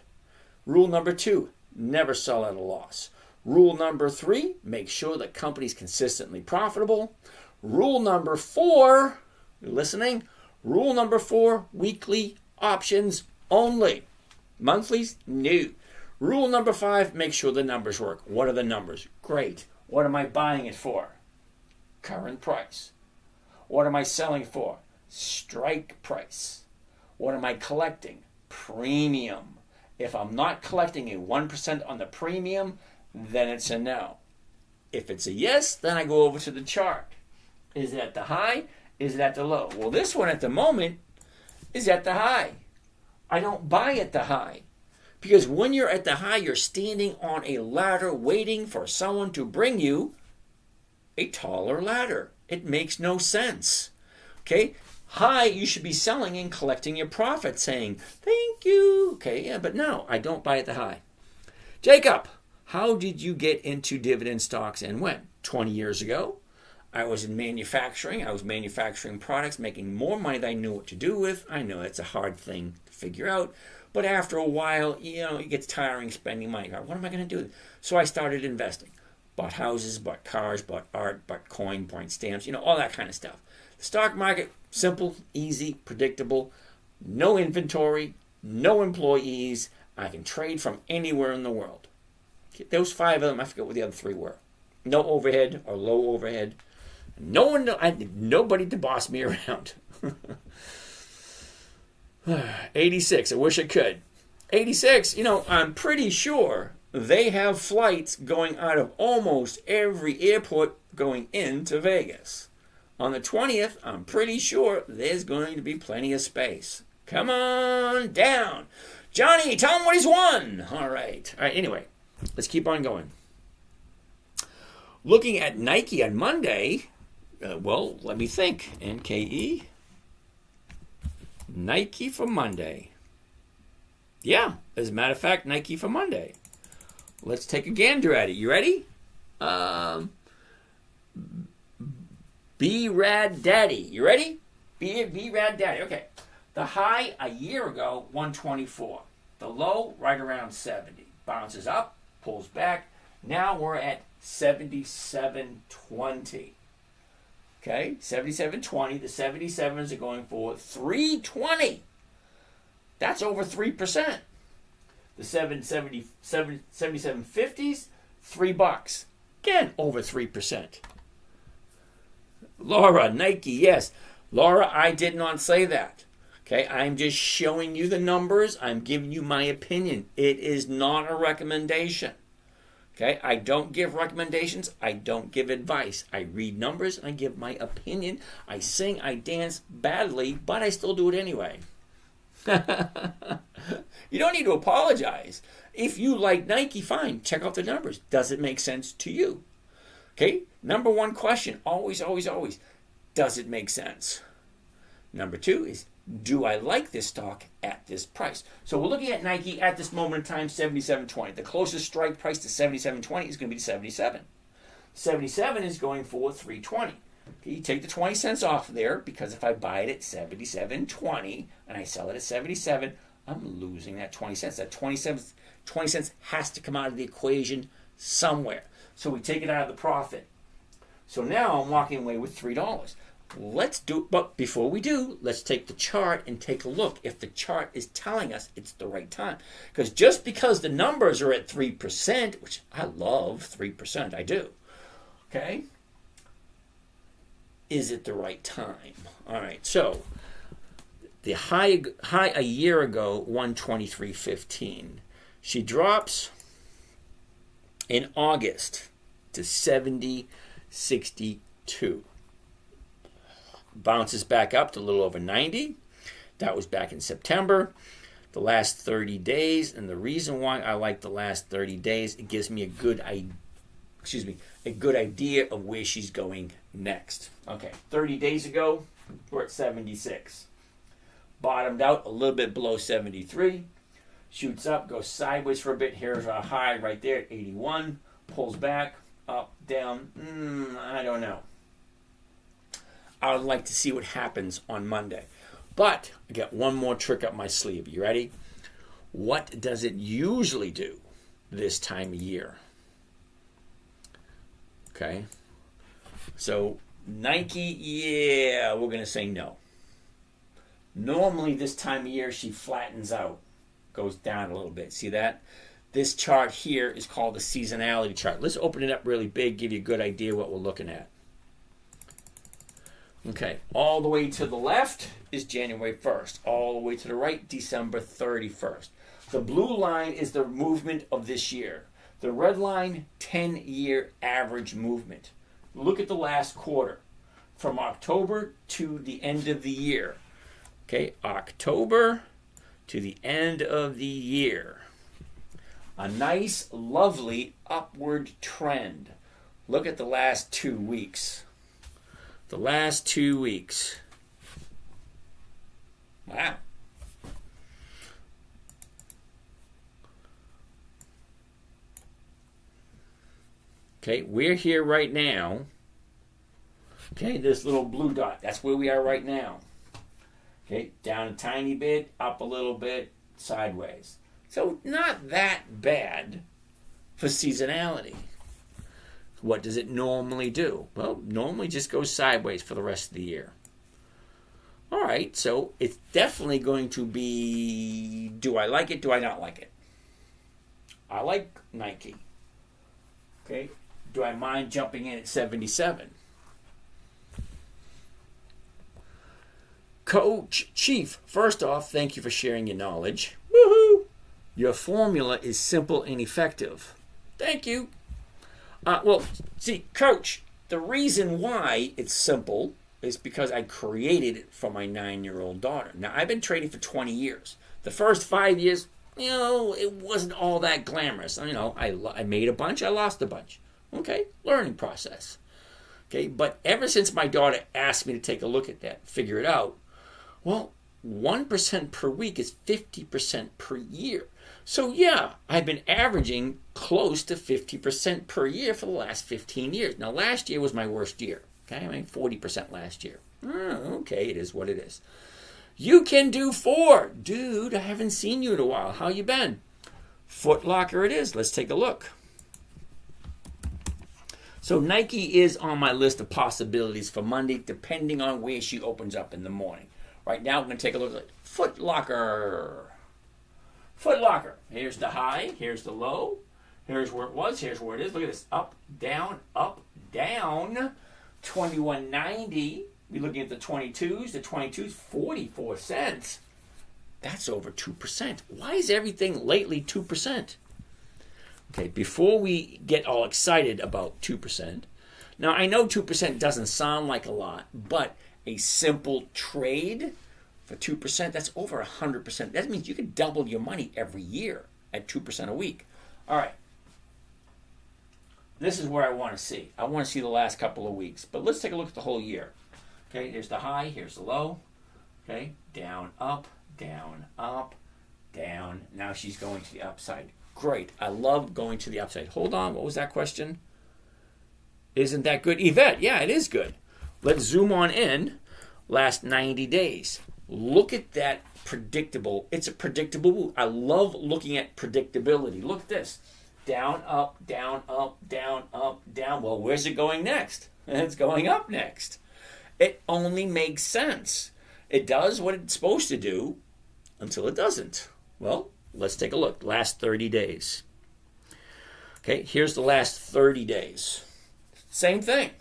Rule number 2, never sell at a loss. Rule number 3, make sure the company's consistently profitable. Rule number 4, you're listening? Rule number 4, weekly options only. Monthlies, no. Rule number 5, make sure the numbers work. What are the numbers? Great. What am I buying it for? Current price. What am I selling for? Strike price. What am I collecting? Premium. If I'm not collecting a 1% on the premium, then it's a no. If it's a yes, then I go over to the chart. Is it at the high? is it at the low? Well, this one at the moment is at the high. I don't buy at the high. Because when you're at the high, you're standing on a ladder waiting for someone to bring you a taller ladder. It makes no sense. Okay? High, you should be selling and collecting your profit, saying, thank you. Okay, yeah, but no, I don't buy at the high. Jacob, how did you get into dividend stocks and when? 20 years ago. I was in manufacturing. I was manufacturing products, making more money than I knew what to do with. I know it's a hard thing to figure out. But after a while, it gets tiring spending money. What am I going to do? So I started investing. Bought houses, bought cars, bought art, bought coin, point stamps, all that kind of stuff. The stock market, simple, easy, predictable, no inventory, no employees. I can trade from anywhere in the world. Those 5 of them, I forget what the other 3 were. No overhead or low overhead. Nobody to boss me around. 86, I wish I could. 86, I'm pretty sure they have flights going out of almost every airport going into Vegas. On the 20th, I'm pretty sure there's going to be plenty of space. Come on down. Johnny, tell him what he's won. All right, anyway, let's keep on going. Looking at Nike on Monday, let me think. NKE. Nike for Monday. Yeah, as a matter of fact, Nike for Monday. Let's take a gander at it. You ready? B-Rad Daddy. You ready? B-Rad Daddy. Okay. The high a year ago, 124. The low, right around 70. Bounces up, pulls back. Now we're at 77.20. Okay, 77.20. The 77s are going for 320. That's over 3%. The 77.50s, $3. Again, over 3%. Laura, Nike, yes. Laura, I did not say that. Okay, I'm just showing you the numbers. I'm giving you my opinion. It is not a recommendation. Okay, I don't give recommendations. I don't give advice. I read numbers and I give my opinion. I sing, I dance badly, but I still do it anyway. You don't need to apologize. If you like Nike, fine. Check out the numbers. Does it make sense to you? Okay, number 1 question, always, always, always. Does it make sense? Number 2 is, do I like this stock at this price? So we're looking at Nike at this moment in time, 77.20. The closest strike price to 77.20 is going to be 77. 77 is going for 320. Okay, you take the 20 cents off there, because if I buy it at 77.20 and I sell it at 77, I'm losing that 20 cents. That 20 cents has to come out of the equation somewhere. So we take it out of the profit. So now I'm walking away with $3. But before we do, let's take the chart and take a look if the chart is telling us it's the right time. Because just because the numbers are at 3%, which I love 3%, I do, okay, is it the right time? All right, so the high a year ago, 123.15. She drops in August to 70.62. Bounces back up to a little over 90. That was back in September. The last 30 days, and the reason why I like the last 30 days, it gives me a good idea of where she's going next. Okay, 30 days ago, we're at 76. Bottomed out a little bit below 73. Shoots up, goes sideways for a bit. Here's our high right there at 81. Pulls back, up, down. I don't know. I would like to see what happens on Monday. But I got one more trick up my sleeve. You ready? What does it usually do this time of year? Okay. So Nike, yeah, we're going to say no. Normally this time of year she flattens out, goes down a little bit. See that? This chart here is called the seasonality chart. Let's open it up really big, give you a good idea what we're looking at. Okay, all the way to the left is January 1st. All the way to the right, December 31st. The blue line is the movement of this year. The red line, 10-year average movement. Look at the last quarter. from October to the end of the year. Okay, October to the end of the year. A nice, lovely upward trend. Look at the last 2 weeks. The last 2 weeks. Wow. Okay, we're here right now. Okay, this little blue dot, that's where we are right now. Okay, down a tiny bit, up a little bit, sideways. So not that bad for seasonality. What does it normally do? Well, normally just goes sideways for the rest of the year. All right, so it's definitely going to be, do I like it, do I not like it? I like Nike. Okay, do I mind jumping in at 77? Coach Chief, first off, thank you for sharing your knowledge. Woohoo! Your formula is simple and effective. Thank you. Well, see, Coach, the reason why it's simple is because I created it for my 9-year-old daughter. Now, I've been trading for 20 years. The first 5 years, it wasn't all that glamorous. I made a bunch, I lost a bunch. Okay, learning process. Okay, but ever since my daughter asked me to take a look at that, figure it out, well, 1% per week is 50% per year. So yeah, I've been averaging close to 50% per year for the last 15 years. Now, last year was my worst year. Okay, I made 40% last year. Okay, it is what it is. You can do 4. Dude, I haven't seen you in a while. How you been? Foot Locker it is. Let's take a look. So Nike is on my list of possibilities for Monday, depending on where she opens up in the morning. Right now, we're going to take a look at Foot Locker. Foot Locker. Here's the high. Here's the low. Here's where it was. Here's where it is. Look at this. Up, down, 21.90. We're looking at the 22s. The 22s, 44 cents. That's over 2%. Why is everything lately 2%? Okay, before we get all excited about 2%, now I know 2% doesn't sound like a lot, but a simple trade for 2%, that's over 100%. That means you can double your money every year at 2% a week. All right. This is where I want to see. I want to see the last couple of weeks. But let's take a look at the whole year. Okay, here's the high, here's the low. Okay, down, up, down, up, down. Now she's going to the upside. Great. I love going to the upside. Hold on. What was that question? Isn't that good? Yvette, yeah, it is good. Let's zoom on in. Last 90 days. Look at that predictable. It's a predictable move. I love looking at predictability. Look at this. Down, up, down, up, down, up, down. Well, where's it going next? It's going up next. It only makes sense. It does what it's supposed to do until it doesn't. Well, let's take a look. Last 30 days. Okay, here's the last 30 days. Same thing.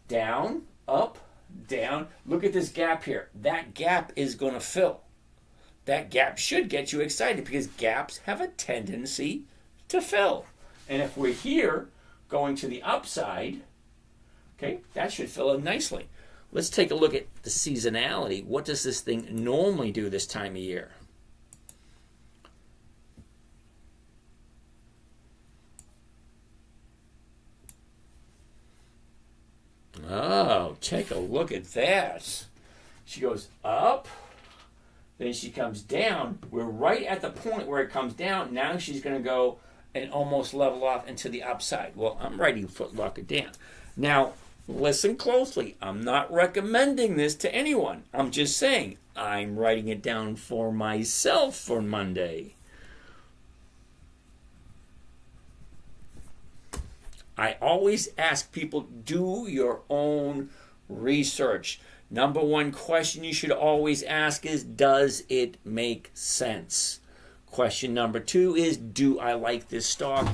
Down, up, down. Look at this gap here. That gap is going to fill. That gap should get you excited because gaps have a tendency to fill. And if we're here going to the upside, okay, that should fill in nicely. Let's take a look at the seasonality. What does this thing normally do this time of year? Oh, take a look at that. She goes up, then she comes down. We're right at the point where it comes down. Now she's going to go and almost level off into the upside. Well, I'm writing Foot Locker down. Now, listen closely. I'm not recommending this to anyone. I'm just saying I'm writing it down for myself for Monday. I always ask people, do your own research. Number one question you should always ask is, does it make sense? Question number 2 is, do I like this stock?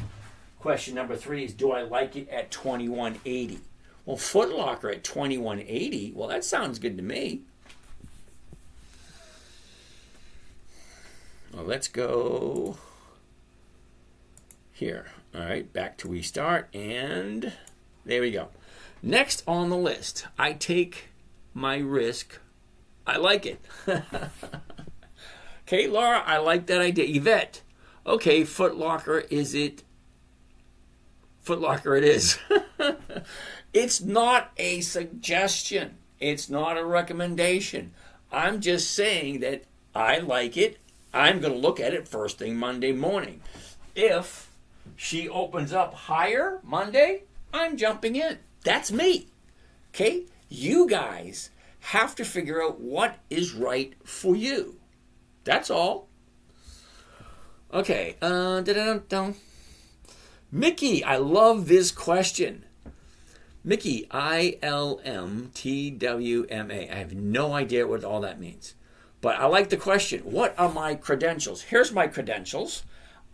Question number 3 is, do I like it at 21.80? Well, Foot Locker at 21.80, well, that sounds good to me. Well, let's go here. All right, back to restart, and there we go. Next on the list, I take my risk. I like it. Okay, Laura, I like that idea. Yvette, okay, Foot Locker, is it? Foot Locker it is. It's not a suggestion. It's not a recommendation. I'm just saying that I like it. I'm going to look at it first thing Monday morning. If she opens up higher Monday, I'm jumping in. That's me. Okay? You guys have to figure out what is right for you. That's all. Okay. Mickey, I love this question. Mickey, ILMTWMA. I have no idea what all that means. But I like the question. What are my credentials? Here's my credentials.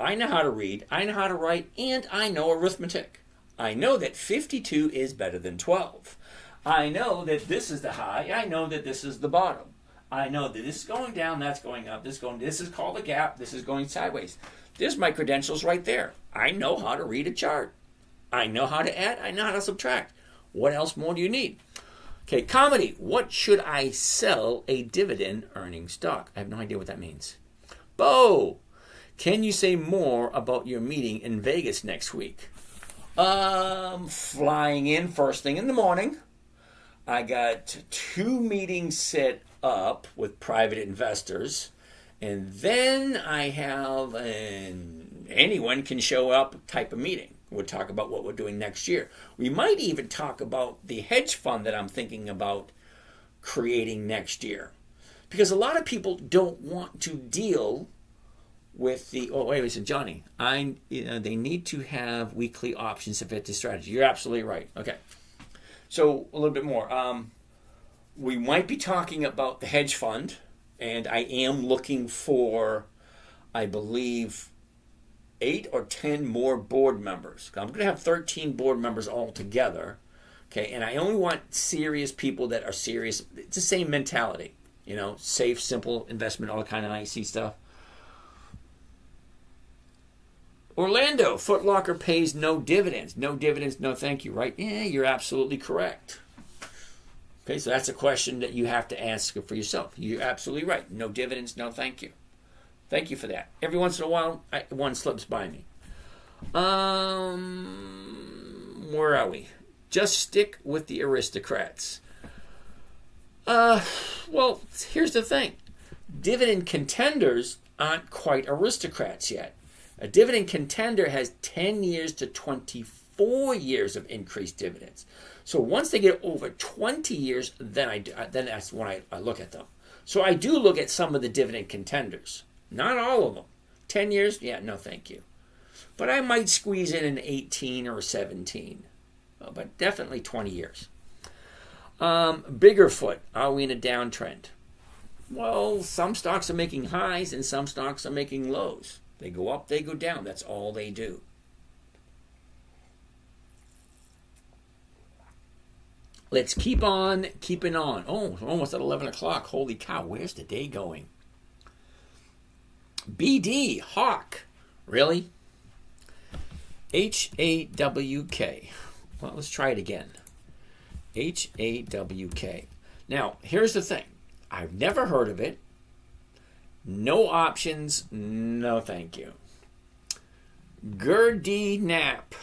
I know how to read, I know how to write, and I know arithmetic. I know that 52 is better than 12. I know that this is the high. I know that this is the bottom. I know that this is going down, that's going up, this is called a gap, this is going sideways. There's my credentials right there. I know how to read a chart. I know how to add, I know how to subtract. What else more do you need? Okay, comedy. What should I sell a dividend earning stock? I have no idea what that means. Bo, can you say more about your meeting in Vegas next week? Flying in first thing in the morning. I got 2 meetings set up with private investors. And then I have an anyone can show up type of meeting. We'll talk about what we're doing next year. We might even talk about the hedge fund that I'm thinking about creating next year. Because a lot of people don't want to deal with the, oh, wait a minute, Johnny, they need to have weekly options to fit the strategy. You're absolutely right. Okay. So a little bit more. We might be talking about the hedge fund, and I am looking for, I believe, 8 or 10 more board members. I'm going to have 13 board members all together. Okay, and I only want serious people that are serious. It's the same mentality, safe, simple investment, all kind of icy stuff. Orlando, Foot Locker pays no dividends. No dividends, no thank you, right? Yeah, you're absolutely correct. Okay, so that's a question that you have to ask for yourself. You're absolutely right. No dividends, no thank you. Thank you for that. Every once in a while, one slips by me. Where are we? Just stick with the aristocrats. Well, here's the thing. Dividend contenders aren't quite aristocrats yet. A dividend contender has 10 years to 24 years of increased dividends. So once they get over 20 years, then that's when I look at them. So I do look at some of the dividend contenders. Not all of them. 10 years? Yeah, no thank you. But I might squeeze in an 18 or a 17. But definitely 20 years. Biggerfoot, are we in a downtrend? Well, some stocks are making highs and some stocks are making lows. They go up, they go down. That's all they do. Let's keep on keeping on. Oh, almost at 11 o'clock. Holy cow, where's the day going? BD, Hawk. Really? HAWK. Well, let's try it again. HAWK. Now, here's the thing. I've never heard of it. No options. No thank you. Gerdy Knapp.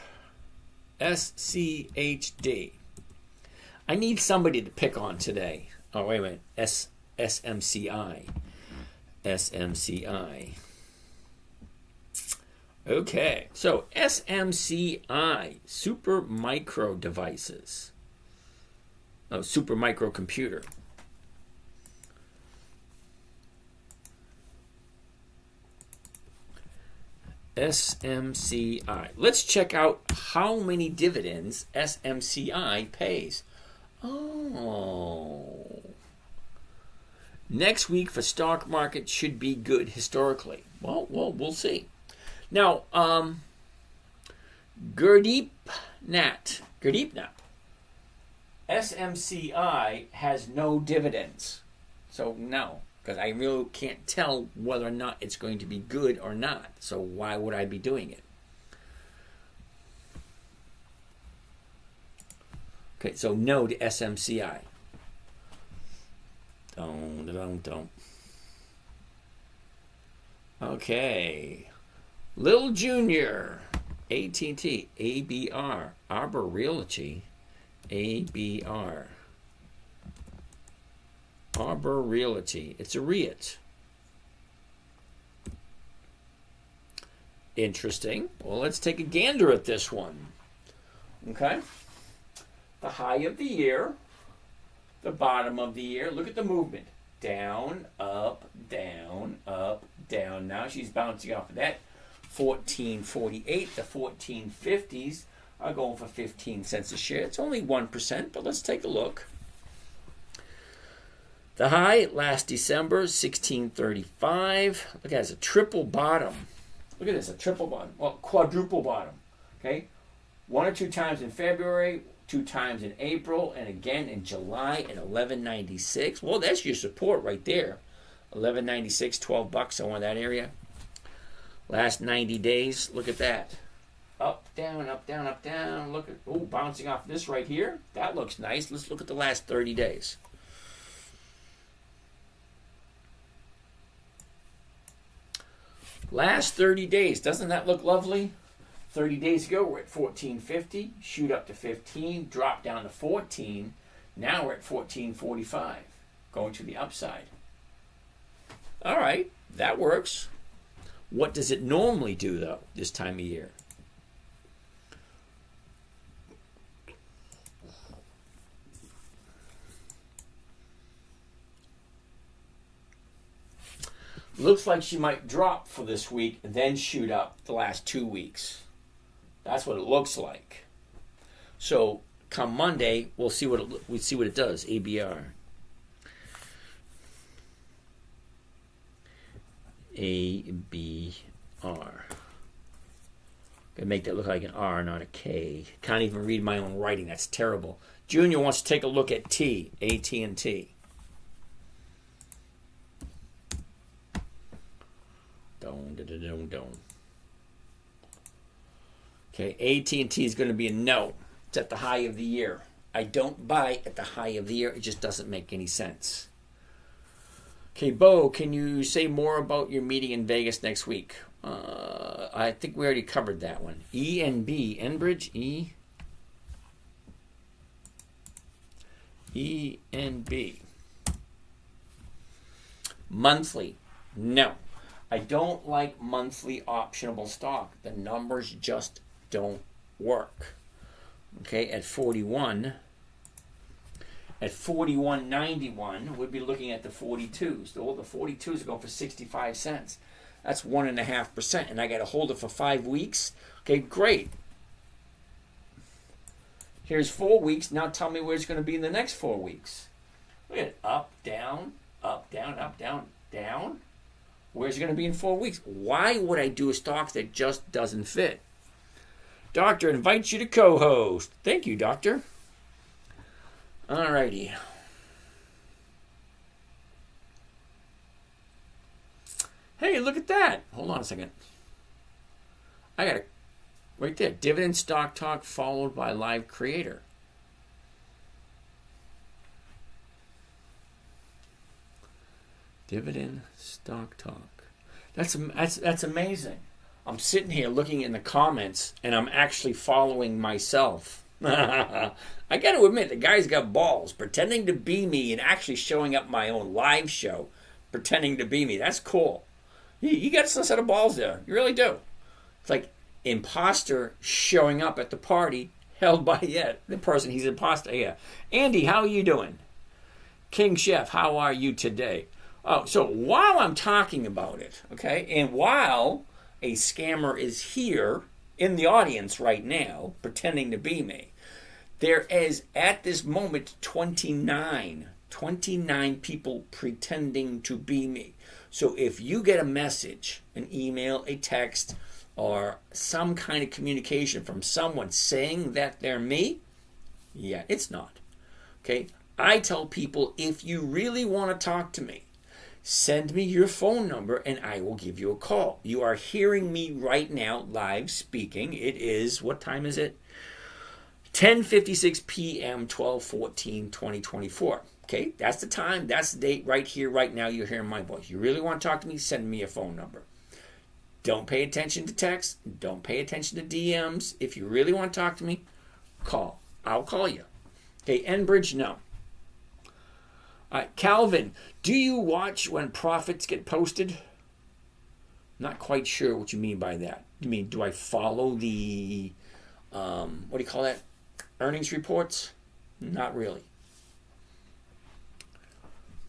SCHD. I need somebody to pick on today. Oh, wait a minute. SMCI. SMCI. Okay, so SMCI, Super Micro Devices. Oh, Super Micro Computer. SMCI. Let's check out how many dividends SMCI pays. Oh. Next week for stock market should be good historically. Well, we'll see. Now, Gurdeep Nat. SMCI has no dividends. So no, because I really can't tell whether or not it's going to be good or not. So why would I be doing it? Okay, so no to SMCI. Don't. Okay. Little Junior, AT&T, ABR, Arbor Realty, ABR. Arbor Realty. It's a REIT. Interesting. Well, let's take a gander at this one. Okay. The high of the year, the bottom of the year. Look at the movement. Down, up, down, up, down. Now she's bouncing off of that. 1448, the 1450s are going for 15 cents a share. It's only 1%, but let's take a look. The high last December, 1635. Look at it, it's a triple bottom. Look at this, a triple bottom. Well, quadruple bottom. Okay? 1 or 2 times in February, 2 times in April, and again in July at 11.96. Well, that's your support right there. 11.96, 12 bucks somewhere in that area. Last 90 days, look at that. Up, down, up, down, up, down. Look at, bouncing off this right here. That looks nice. Let's look at the last 30 days. Last 30 days, doesn't that look lovely? 30 days ago, we're at 1450, shoot up to 15, drop down to 14. Now we're at 1445, going to the upside. All right, that works. What does it normally do, though, this time of year? Looks like she might drop for this week and then shoot up the last 2 weeks. That's what it looks like. So come Monday, we'll see what it does. ABR. ABR. Gonna make that look like an R, not a K. Can't even read my own writing. That's terrible. Junior wants to take a look at T, AT&T. Don't. Okay, AT&T is going to be a no. It's at the high of the year. I don't buy at the high of the year. It just doesn't make any sense. Okay, Bo, can you say more about your meeting in Vegas next week? I think we already covered that one. ENB, Enbridge, ENB. Monthly, no. I don't like monthly optionable stock. The numbers just don't work. Okay, at 41, at 41.91, we'd be looking at the 42s. The 42s are going for 65 cents. That's 1.5%, and I got to hold it for 5 weeks. Okay, great. Here's 4 weeks. Now tell me where it's going to be in the next 4 weeks. Look at it. Up, down, up, down, up, down, down. Where's it going to be in 4 weeks? Why would I do a stock that just doesn't fit? Doctor invites you to co-host. Thank you, Doctor. All righty. Hey, look at that. Hold on a second. I got it right there. Dividend Stock Talk followed by Live Creator. Dividend Stock Talk. That's amazing. I'm sitting here looking in the comments, and I'm actually following myself. I got to admit, the guy's got balls, pretending to be me and actually showing up my own live show, pretending to be me. That's cool. You got a set of balls there. You really do. It's like imposter showing up at the party held by the person. He's an imposter. Yeah. Andy, how are you doing? King Chef, how are you today? Oh, so while I'm talking about it, okay, and while a scammer is here in the audience right now, pretending to be me, there is, at this moment, 29 people pretending to be me. So if you get a message, an email, a text, or some kind of communication from someone saying that they're me, yeah, it's not. Okay? I tell people, if you really want to talk to me, send me your phone number and I will give you a call. You are hearing me right now live speaking. It is, what time is it? 10:56 p.m. 12/14/2024. Okay, that's the time. That's the date right here, right now. You're hearing my voice. You really want to talk to me? Send me a phone number. Don't pay attention to text. Don't pay attention to DMs. If you really want to talk to me, call. I'll call you. Okay, Enbridge, no. All right, Calvin, do you watch when profits get posted? Not quite sure what you mean by that. You mean, do I follow the, what do you call that? Earnings reports? Not really.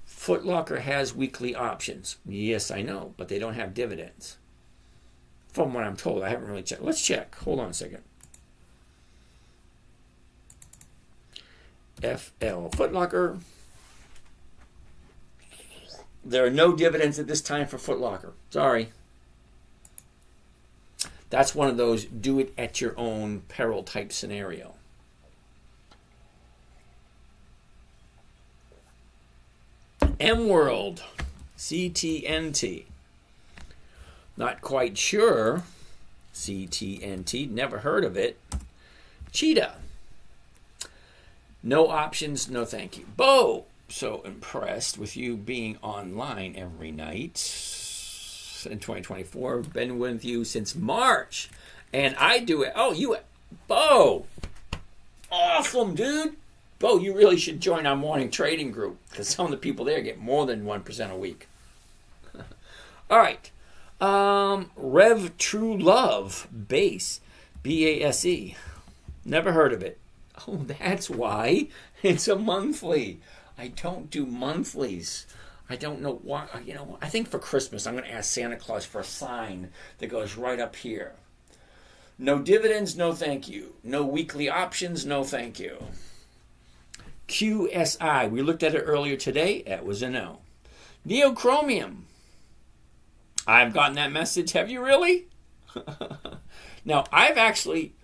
Foot Locker has weekly options. Yes, I know, but they don't have dividends. From what I'm told, I haven't really checked. Let's check. Hold on a second. FL Foot Locker. There are no dividends at this time for Foot Locker. Sorry. That's one of those do it at your own peril type scenario. M-World, CTNT. Not quite sure. CTNT, never heard of it. Cheetah. No options, no thank you. Bo, so impressed with you being online every night in 2024. Been with you since March. And I do it. Oh, you, Bo. Awesome, dude. Bo, you really should join our morning trading group because some of the people there get more than 1% a week. All right. Rev True Love Base, BASE. Never heard of it. Oh, that's why. It's a monthly. I don't do monthlies. I don't know why. You know, I think for Christmas I'm going to ask Santa Claus for a sign that goes right up here. No dividends, no thank you. No weekly options, no thank you. QSI, we looked at it earlier today. That was a no. Neochromium. I've gotten that message. Have you really? Now, I've actually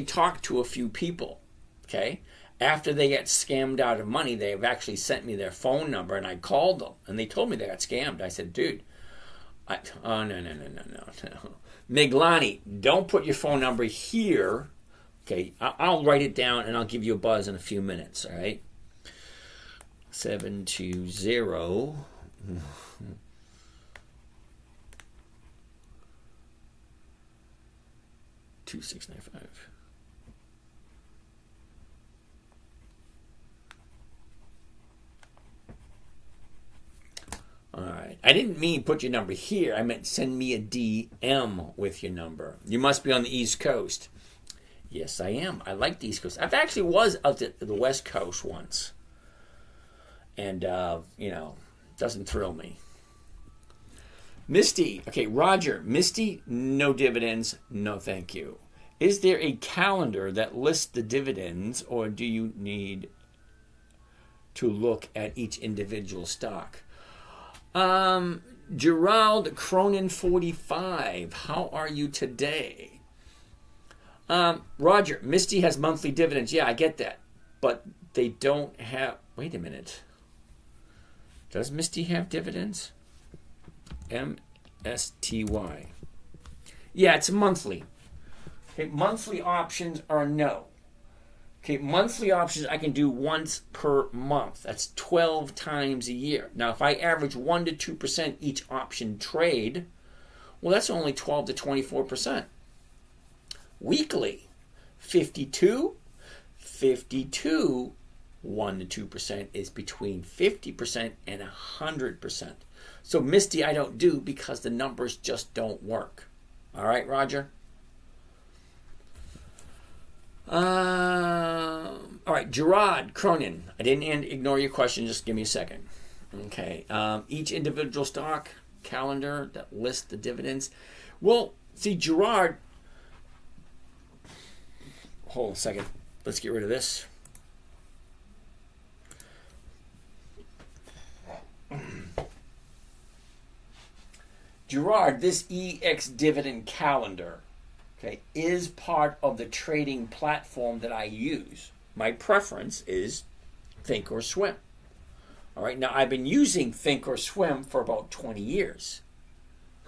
talked to a few people, okay? After they get scammed out of money, they've actually sent me their phone number, and I called them, and they told me they got scammed. I said, dude, no. Miglani, don't put your phone number here. Okay, I'll write it down, and I'll give you a buzz in a few minutes, all right? 720 2695. All right. I didn't mean put your number here. I meant send me a DM with your number. You must be on the East Coast. Yes, I am. I like the East Coast. I've actually was out to the West Coast once. And, doesn't thrill me. Misty. Okay, Roger. Misty, no dividends, no thank you. Is there a calendar that lists the dividends, or do you need to look at each individual stock? Gerald Cronin 45. How are you today? Roger, Misty has monthly dividends. Yeah, I get that. But they don't have... Wait a minute. Does Misty have dividends? MSTY. Yeah, it's monthly. Okay, monthly options are no. Okay, monthly options I can do once per month. That's 12 times a year. Now, if I average 1 to 2% each option trade, well, that's only 12 to 24%. Weekly, 52, 1 to 2% is between 50% and 100%. So Misty I don't do because the numbers just don't work. All right, Roger? All right, Gerard Cronin. I didn't ignore your question. Just give me a second. Okay. Each individual stock calendar that lists the dividends. Well, see, Gerard. Hold on a second. Let's get rid of this. Gerard, this EX dividend calendar, okay, is part of the trading platform that I use. My preference is Thinkorswim. All right, now I've been using Thinkorswim for about 20 years.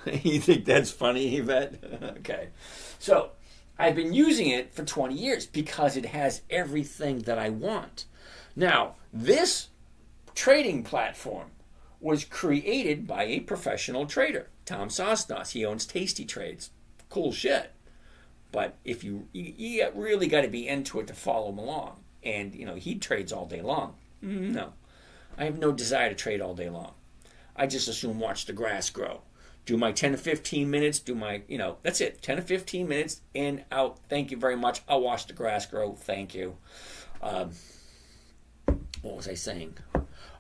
You think that's funny, Yvette? Okay. So, I've been using it for 20 years because it has everything that I want. Now, this trading platform was created by a professional trader, Tom Sosnos. He owns Tasty Trades. Cool shit. But if you really got to be into it to follow him along. And, he trades all day long. No. I have no desire to trade all day long. I just assume watch the grass grow. Do my 10 to 15 minutes, that's it. 10 to 15 minutes, in, out. Thank you very much. I'll watch the grass grow. Thank you. What was I saying?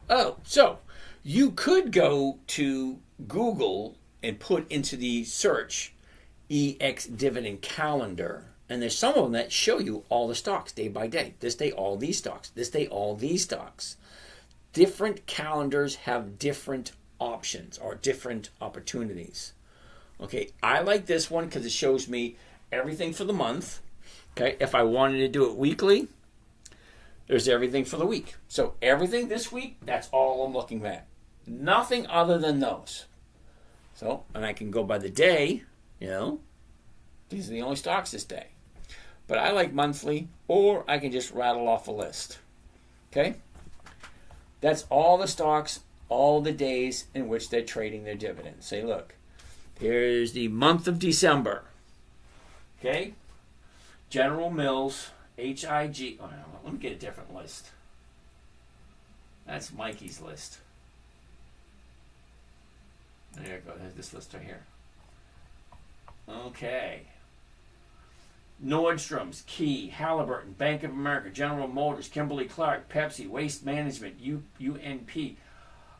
Oh, so you could go to Google and put into the search EX Dividend Calendar. And there's some of them that show you all the stocks day by day. This day, all these stocks. This day, all these stocks. Different calendars have different options or different opportunities. Okay, I like this one because it shows me everything for the month. Okay, if I wanted to do it weekly, there's everything for the week. So everything this week, that's all I'm looking at. Nothing other than those. So, and I can go by the day, these are the only stocks this day. But I like monthly, or I can just rattle off a list. Okay? That's all the stocks, all the days in which they're trading their dividends. Say, look, here's the month of December. Okay? General Mills, HIG. Oh, no, let me get a different list. That's Mikey's list. There it goes. There's this list right here. Okay. Nordstrom's, Key, Halliburton, Bank of America, General Motors, Kimberly-Clark, Pepsi, Waste Management, UNP,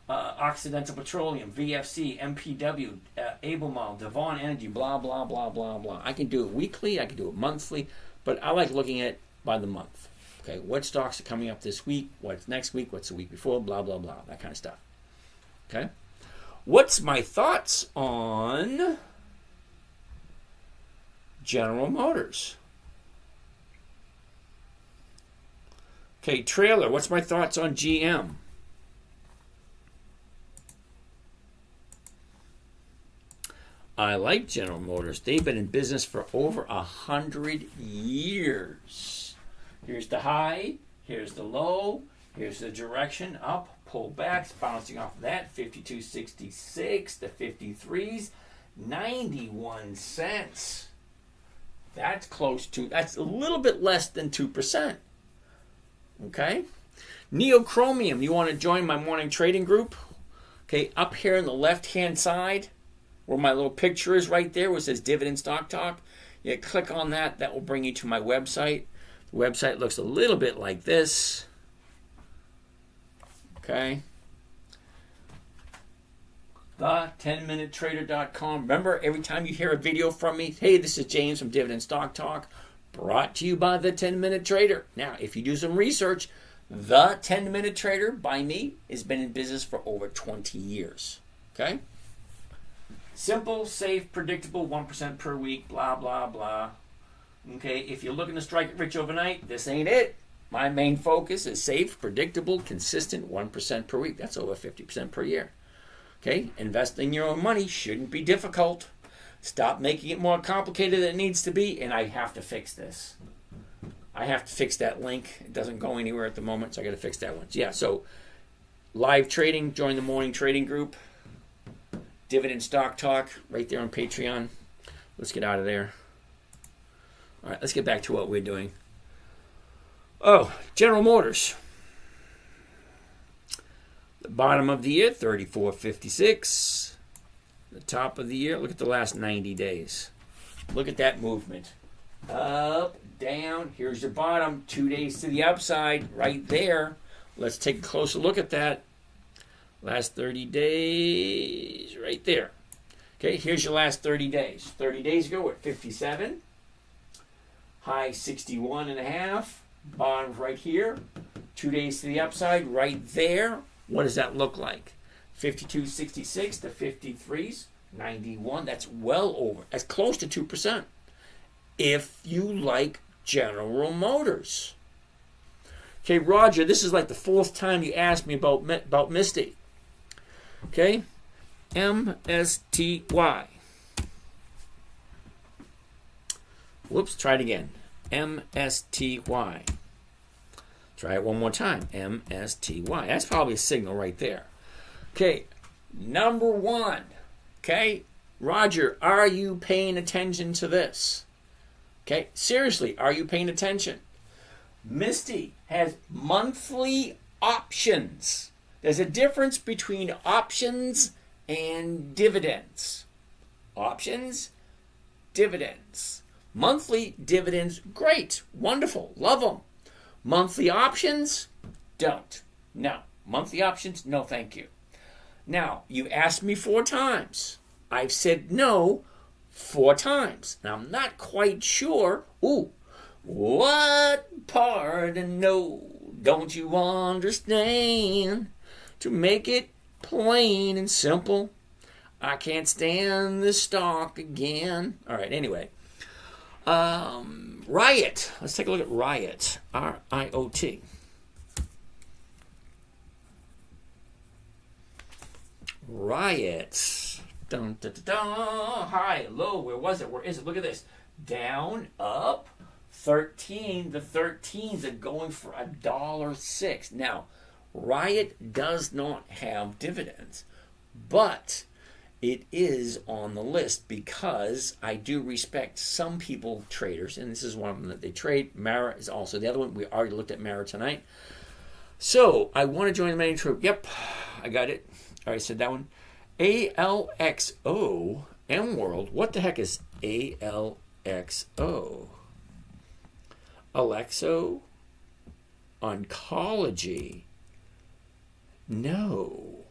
Occidental Petroleum, VFC, MPW, Albemarle, Devon Energy, blah, blah, blah, blah, blah. I can do it weekly, I can do it monthly, but I like looking at it by the month. Okay, what stocks are coming up this week, what's next week, what's the week before, blah, blah, blah, that kind of stuff. Okay? What's my thoughts on General Motors? Okay, trailer. What's my thoughts on GM? I like General Motors. They've been in business for over 100 years. Here's the high. Here's the low. Here's the direction. Up, pull backs, bouncing off of that. 52.66. The 53s. 91 cents. That's that's a little bit less than 2%. Okay? Neochromium, you want to join my morning trading group? Okay, up here on the left-hand side, where my little picture is right there, where it says Dividend Stock Talk, you click on that. That will bring you to my website. The website looks a little bit like this. Okay? The10minutetrader.com. Remember, every time you hear a video from me, hey, this is James from Dividend Stock Talk, brought to you by the 10-Minute Trader. Now, if you do some research, the 10-Minute Trader by me has been in business for over 20 years. Okay? Simple, safe, predictable, 1% per week, blah, blah, blah. Okay, if you're looking to strike it rich overnight, this ain't it. My main focus is safe, predictable, consistent, 1% per week. That's over 50% per year. Okay, investing your own money shouldn't be difficult. Stop making it more complicated than it needs to be, and I have to fix this. I have to fix that link. It doesn't go anywhere at the moment, so I got to fix that one. Yeah, so live trading, join the morning trading group. Dividend Stock Talk, right there on Patreon. Let's get out of there. All right, let's get back to what we're doing. Oh, General Motors. The bottom of the year, 34.56. The top of the year, look at the last 90 days. Look at that movement. Up, down, here's your bottom. 2 days to the upside, right there. Let's take a closer look at that. Last 30 days, right there. Okay, here's your last 30 days. 30 days ago, we're at 57. High 61.5. Bottom right here. 2 days to the upside, right there. What does that look like? 52.66 to 53s, 91. That's well over. That's close to 2%. If you like General Motors. Okay, Roger, this is like the fourth time you asked me about Misty. Okay, MSTY. Whoops, try it again. MSTY. Try it one more time. MSTY. That's probably a signal right there. Okay, number one. Okay, Roger, are you paying attention to this? Okay, seriously, are you paying attention? Misty has monthly options. There's a difference between options and dividends. Options, dividends. Monthly dividends, great, wonderful, love them. Monthly options, don't. No. Monthly options, no thank you. Now, you asked me 4 times. I've said no 4 times. And I'm not quite sure. Ooh, what part of no don't you understand? To make it plain and simple, I can't stand this stock again. All right, anyway. Riot. Let's take a look at Riot. R-I-O-T. Riot. Dun, dun, dun, dun. High, low. Where was it? Where is it? Look at this. Down, up, 13. The 13s are going for $1.06. Now, Riot does not have dividends, but it is on the list because I do respect some people, traders, and this is one of them that they trade. Mara is also the other one. We already looked at Mara tonight. So I want to join the main troop. Yep, I got it. All right, said that one. ALXO, M-World. What the heck is ALXO? Alexo? Oncology? No.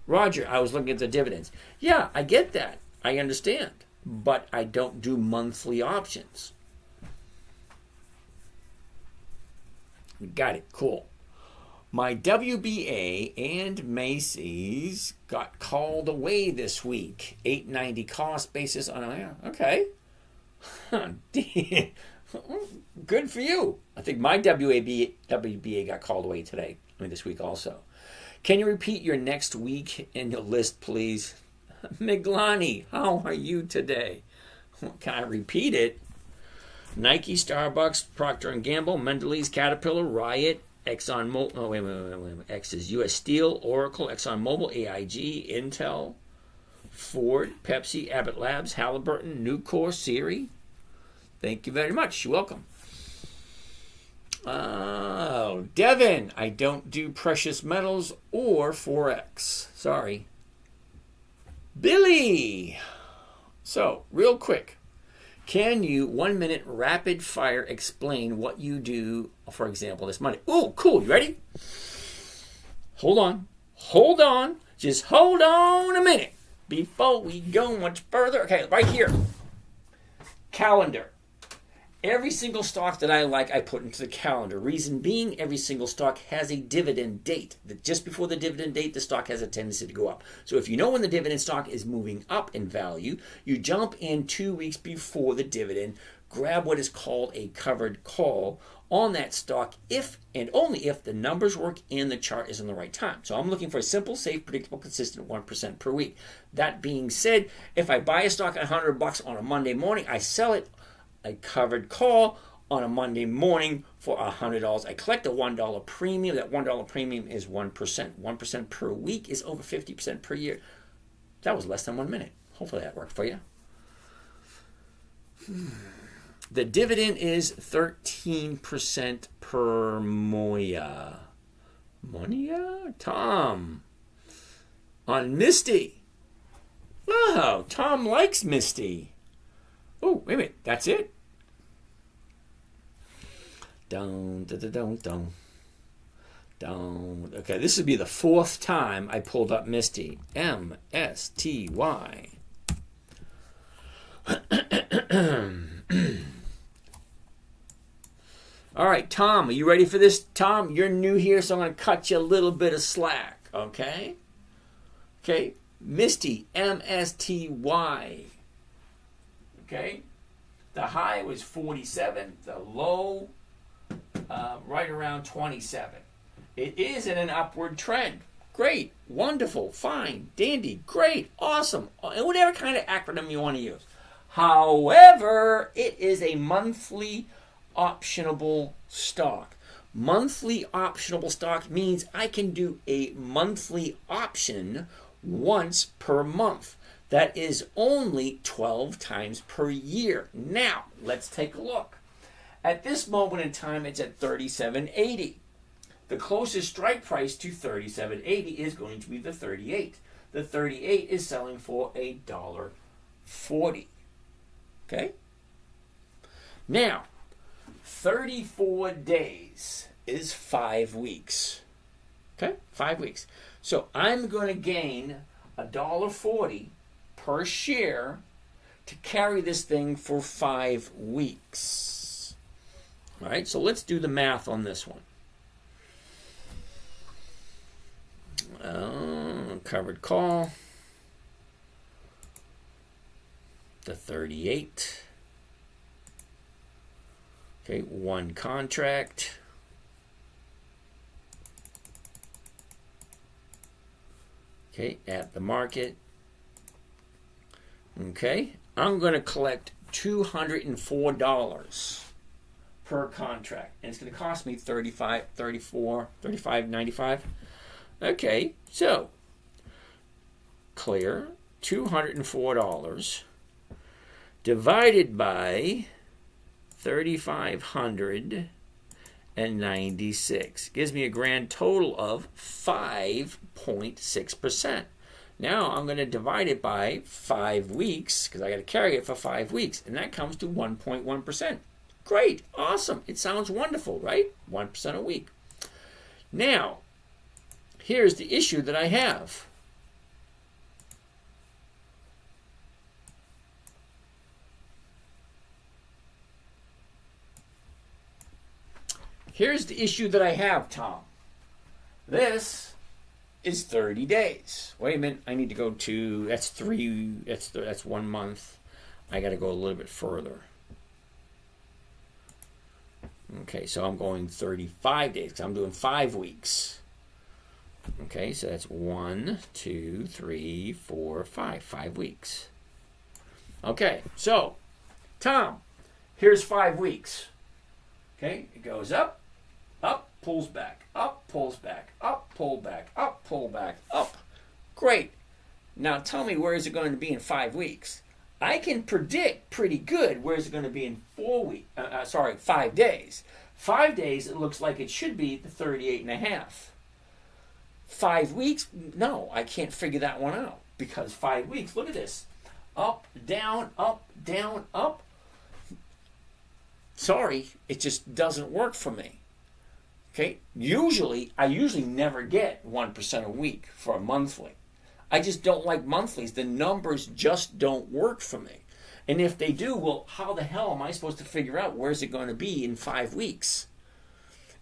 Roger, I was looking at the dividends. Yeah, I get that. I understand. But I don't do monthly options. Got it. Cool. My WBA and Macy's got called away this week. $8.90 cost basis on okay. Good for you. I think my WBA got called away today. This week also. Can you repeat your next week in your list, please? Miglani, how are you today? Can I repeat it? Nike, Starbucks, Procter & Gamble, Mendelez, Caterpillar, Riot, ExxonMobil. Oh, wait. X is U.S. Steel, Oracle, ExxonMobil, AIG, Intel, Ford, Pepsi, Abbott Labs, Halliburton, Nucor, Siri. Thank you very much. You're welcome. Oh, Devin, I don't do precious metals or Forex. Sorry. Billy. So, real quick, can you 1 minute rapid fire explain what you do, for example, this Monday? Oh, cool. You ready? Hold on. Just hold on a minute before we go much further. Okay, right here. Calendar. Every single stock that I like, I put into the calendar. Reason being, every single stock has a dividend date. Just before the dividend date, the stock has a tendency to go up. So if you know when the dividend stock is moving up in value, you jump in 2 weeks before the dividend, grab what is called a covered call on that stock if and only if the numbers work and the chart is in the right time. So I'm looking for a simple, safe, predictable, consistent 1% per week. That being said, if I buy a stock at $100 on a Monday morning, I sell it a covered call on a Monday morning for $100. I collect a $1 premium. That $1 premium is 1%. 1% per week is over 50% per year. That was less than 1 minute. Hopefully that worked for you. The dividend is 13% per Moya. Moya? Tom. On Misty. Oh, Tom likes Misty. Oh, wait a minute. That's it? Down. Okay, this would be the 4th time I pulled up Misty. M-S-T-Y. All right, Tom, are you ready for this? Tom, you're new here, so I'm going to cut you a little bit of slack, okay? Okay, Misty, M-S-T-Y. Okay, the high was 47, the low right around 27. It is in an upward trend. Great, wonderful, fine, dandy, great, awesome, whatever kind of acronym you want to use. However, it is a monthly optionable stock. Monthly optionable stock means I can do a monthly option once per month. That is only 12 times per year. Now, let's take a look. At this moment in time, it's at $37.80. The closest strike price to $37.80 is going to be the 38. The 38 is selling for $1.40. Okay? Now, 34 days is 5 weeks. Okay? 5 weeks. So I'm going to gain $1.40 per share to carry this thing for 5 weeks. All right, so let's do the math on this one. Covered call. The 38. Okay, one contract. Okay, at the market. Okay, I'm going to collect $204 per contract. And it's going to cost me $35.95. Okay, so clear $204 divided by 3,596 gives me a grand total of 5.6%. Now I'm going to divide it by 5 weeks because I got to carry it for 5 weeks, and that comes to 1.1%. Great, awesome. It sounds wonderful, right? 1% a week. Now, here's the issue that I have. Here's the issue that I have, Tom. This is 30 days. Wait a minute, I need to go to, that's 1 month. I got to go a little bit further. Okay, so I'm going 35 days because I'm doing 5 weeks. Okay, so that's 1, 2, 3, 4, 5. 5 weeks. Okay, so, Tom, here's 5 weeks. Okay, it goes up, pulls back, up, pulls back, up, pull back, up, pull back, up. Great. Now tell me, where is it going to be in 5 weeks? I can predict pretty good where is it going to be in 5 days. 5 days, it looks like it should be the 38.5. 5 weeks, no, I can't figure that one out because 5 weeks, look at this. Up, down, up, down, up. Sorry, it just doesn't work for me. Okay, I usually never get 1% a week for a monthly. I just don't like monthlies. The numbers just don't work for me. And if they do, well, how the hell am I supposed to figure out where's it going to be in 5 weeks?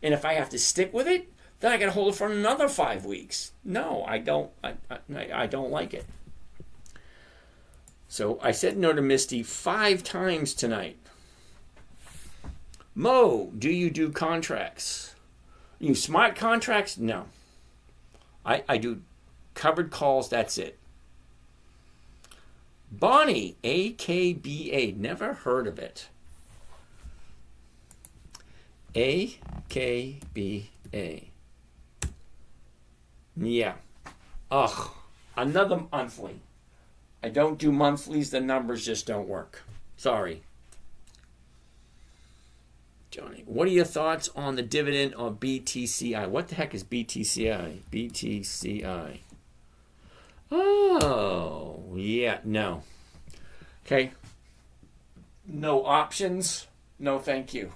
And if I have to stick with it, then I got to hold it for another 5 weeks. No, I don't. I don't like it. So I said no to Misty 5 times tonight. Mo, do you do contracts? You smart contracts? No. I do covered calls, that's it. Bonnie, AKBA, never heard of it. AKBA. Yeah. Ugh. Another monthly. I don't do monthlies, the numbers just don't work. Sorry. Johnny, what are your thoughts on the dividend of BTCI? What the heck is BTCI? BTCI. Oh, yeah, no. Okay. No options. No, thank you.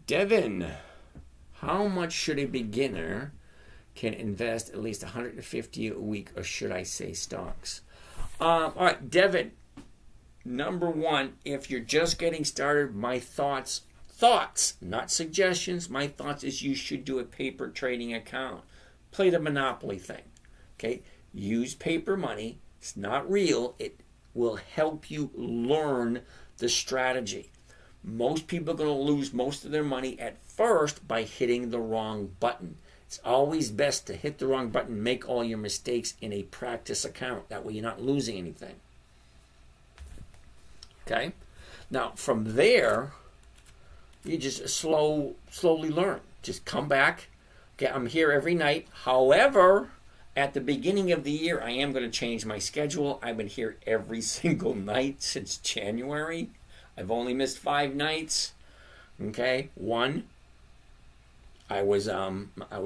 Devin, how much should a beginner can invest at least $150 a week, or should I say stocks? All right, Devin, number one, if you're just getting started, my thoughts, not suggestions, my thoughts is you should do a paper trading account. Play the Monopoly thing, okay? Use paper money. It's not real. It will help you learn the strategy. Most people are going to lose most of their money at first by hitting the wrong button. It's always best to hit the wrong button, make all your mistakes in a practice account. That way you're not losing anything. Okay? Now, from there, you just slowly learn. Just come back. Okay, I'm here every night. However, at the beginning of the year, I am going to change my schedule. I've been here every single night since January. I've only missed 5 nights. Okay? 1, I was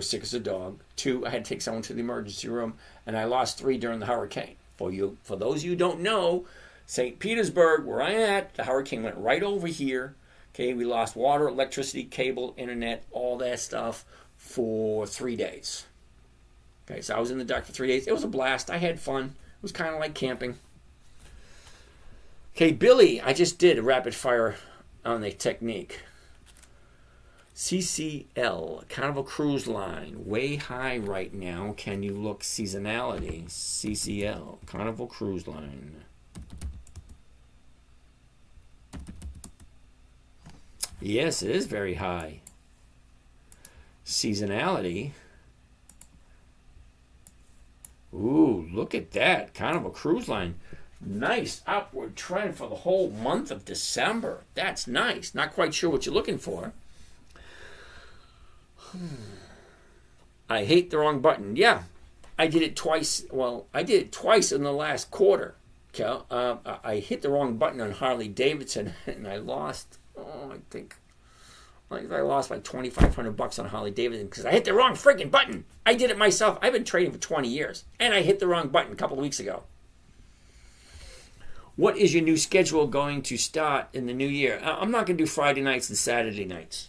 sick as a dog. 2, I had to take someone to the emergency room, and I lost 3 during the hurricane. For those of you who don't know, St. Petersburg, where I'm at, the hurricane went right over here. Okay, we lost water, electricity, cable, internet, all that stuff for 3 days. Okay, so I was in the dark for 3 days. It was a blast. I had fun. It was kind of like camping. Okay, Billy, I just did a rapid fire on the technique. CCL, Carnival Cruise Line, way high right now. Can you look seasonality? CCL, Carnival Cruise Line. Yes, it is very high. Seasonality. Ooh, look at that. Carnival Cruise Line. Nice upward trend for the whole month of December. That's nice. Not quite sure what you're looking for. I hate the wrong button. Yeah, I did it twice. Well, I did it twice in the last quarter. Okay? I hit the wrong button on Harley Davidson, and I lost, I lost like $2,500 on Harley Davidson because I hit the wrong freaking button. I did it myself. I've been trading for 20 years, and I hit the wrong button a couple of weeks ago. What is your new schedule going to start in the new year? I'm not going to do Friday nights and Saturday nights.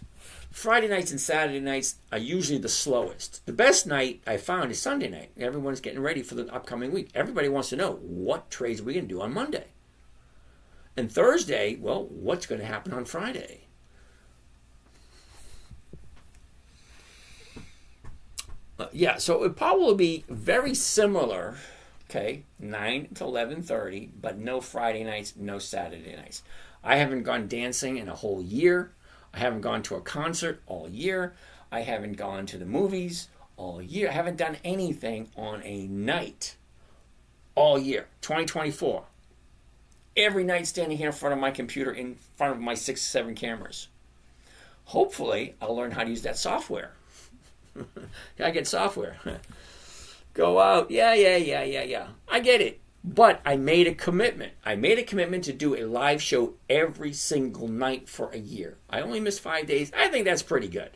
Friday nights and Saturday nights are usually the slowest. The best night I found is Sunday night. Everyone's getting ready for the upcoming week. Everybody wants to know what trades we're going to do on Monday. And Thursday, well, what's going to happen on Friday? So it would probably be very similar. Okay, 9 to 11:30, but no Friday nights, no Saturday nights. I haven't gone dancing in a whole year. I haven't gone to a concert all year. I haven't gone to the movies all year. I haven't done anything on a night all year. 2024. Every night standing here in front of my computer, in front of my 6 or 7 cameras. Hopefully, I'll learn how to use that software. I get software. Go out. Yeah. I get it. But I made a commitment. I made a commitment to do a live show every single night for a year. I only missed 5 days. I think that's pretty good.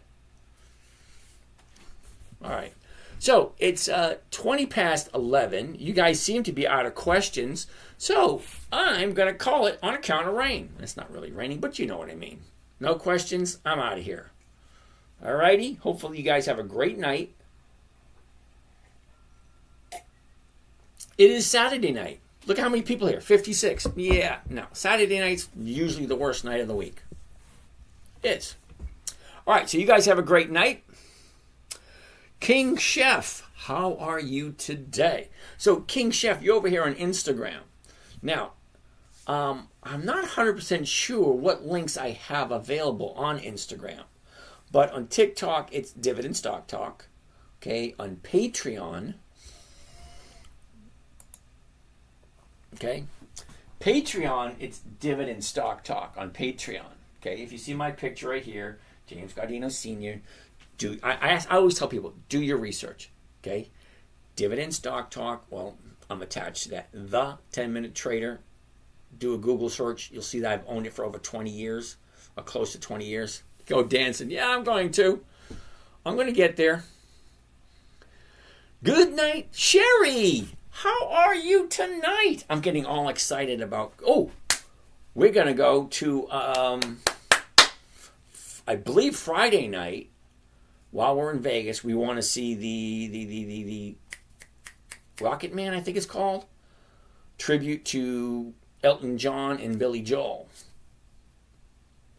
All right. So it's 20 past 11. You guys seem to be out of questions. So I'm going to call it on account of rain. It's not really raining, but you know what I mean. No questions. I'm out of here. All righty. Hopefully you guys have a great night. It is Saturday night. Look how many people here. 56. Yeah. No. Saturday night's usually the worst night of the week. It's. All right. So you guys have a great night. King Chef, how are you today? So King Chef, you're over here on Instagram. Now, I'm not 100% sure what links I have available on Instagram. But on TikTok, it's Dividend Stock Talk. Okay. On Patreon. Okay, Patreon, it's Dividend Stock Talk on Patreon. Okay, if you see my picture right here, James Gardino Sr., I always tell people, do your research. Okay, Dividend Stock Talk, well, I'm attached to that. The 10-Minute Trader, do a Google search. You'll see that I've owned it for over 20 years, or close to 20 years. Go dancing. Yeah, I'm going to. I'm going to get there. Good night, Sherry. How are you tonight? I'm getting all excited about, we're going to go to, I believe Friday night, while we're in Vegas, we want to see the Rocket Man, I think it's called, tribute to Elton John and Billy Joel.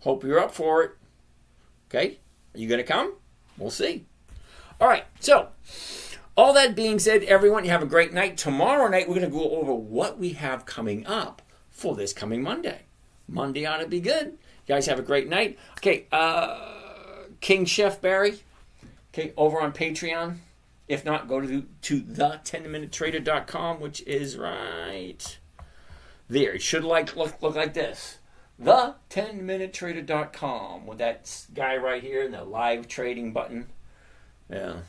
Hope you're up for it. Okay? Are you going to come? We'll see. All right, so all that being said, everyone, you have a great night. Tomorrow night, we're going to go over what we have coming up for this coming Monday. Monday ought to be good. You guys have a great night. Okay, King Chef Barry, okay, over on Patreon. If not, go to the10minutetrader.com, which is right there. It should look like this. The10minutetrader.com with that guy right here and the live trading button. Yeah.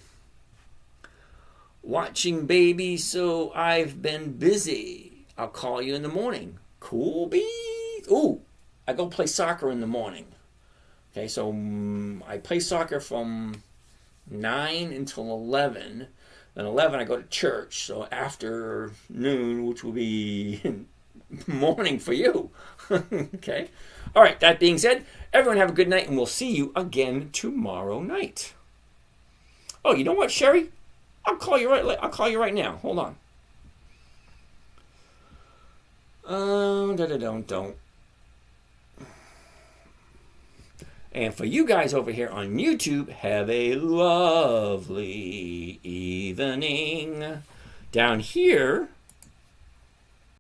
Watching baby, so I've been busy. I'll call you in the morning. Cool beans. Ooh, I go play soccer in the morning. Okay, so I play soccer from 9 until 11. Then 11 I go to church. So afternoon, which will be morning for you. Okay. All right, that being said, everyone have a good night, and we'll see you again tomorrow night. Oh, you know what, Sherry? I'll call you right now. Hold on. Don't. And for you guys over here on YouTube, have a lovely evening. Down here,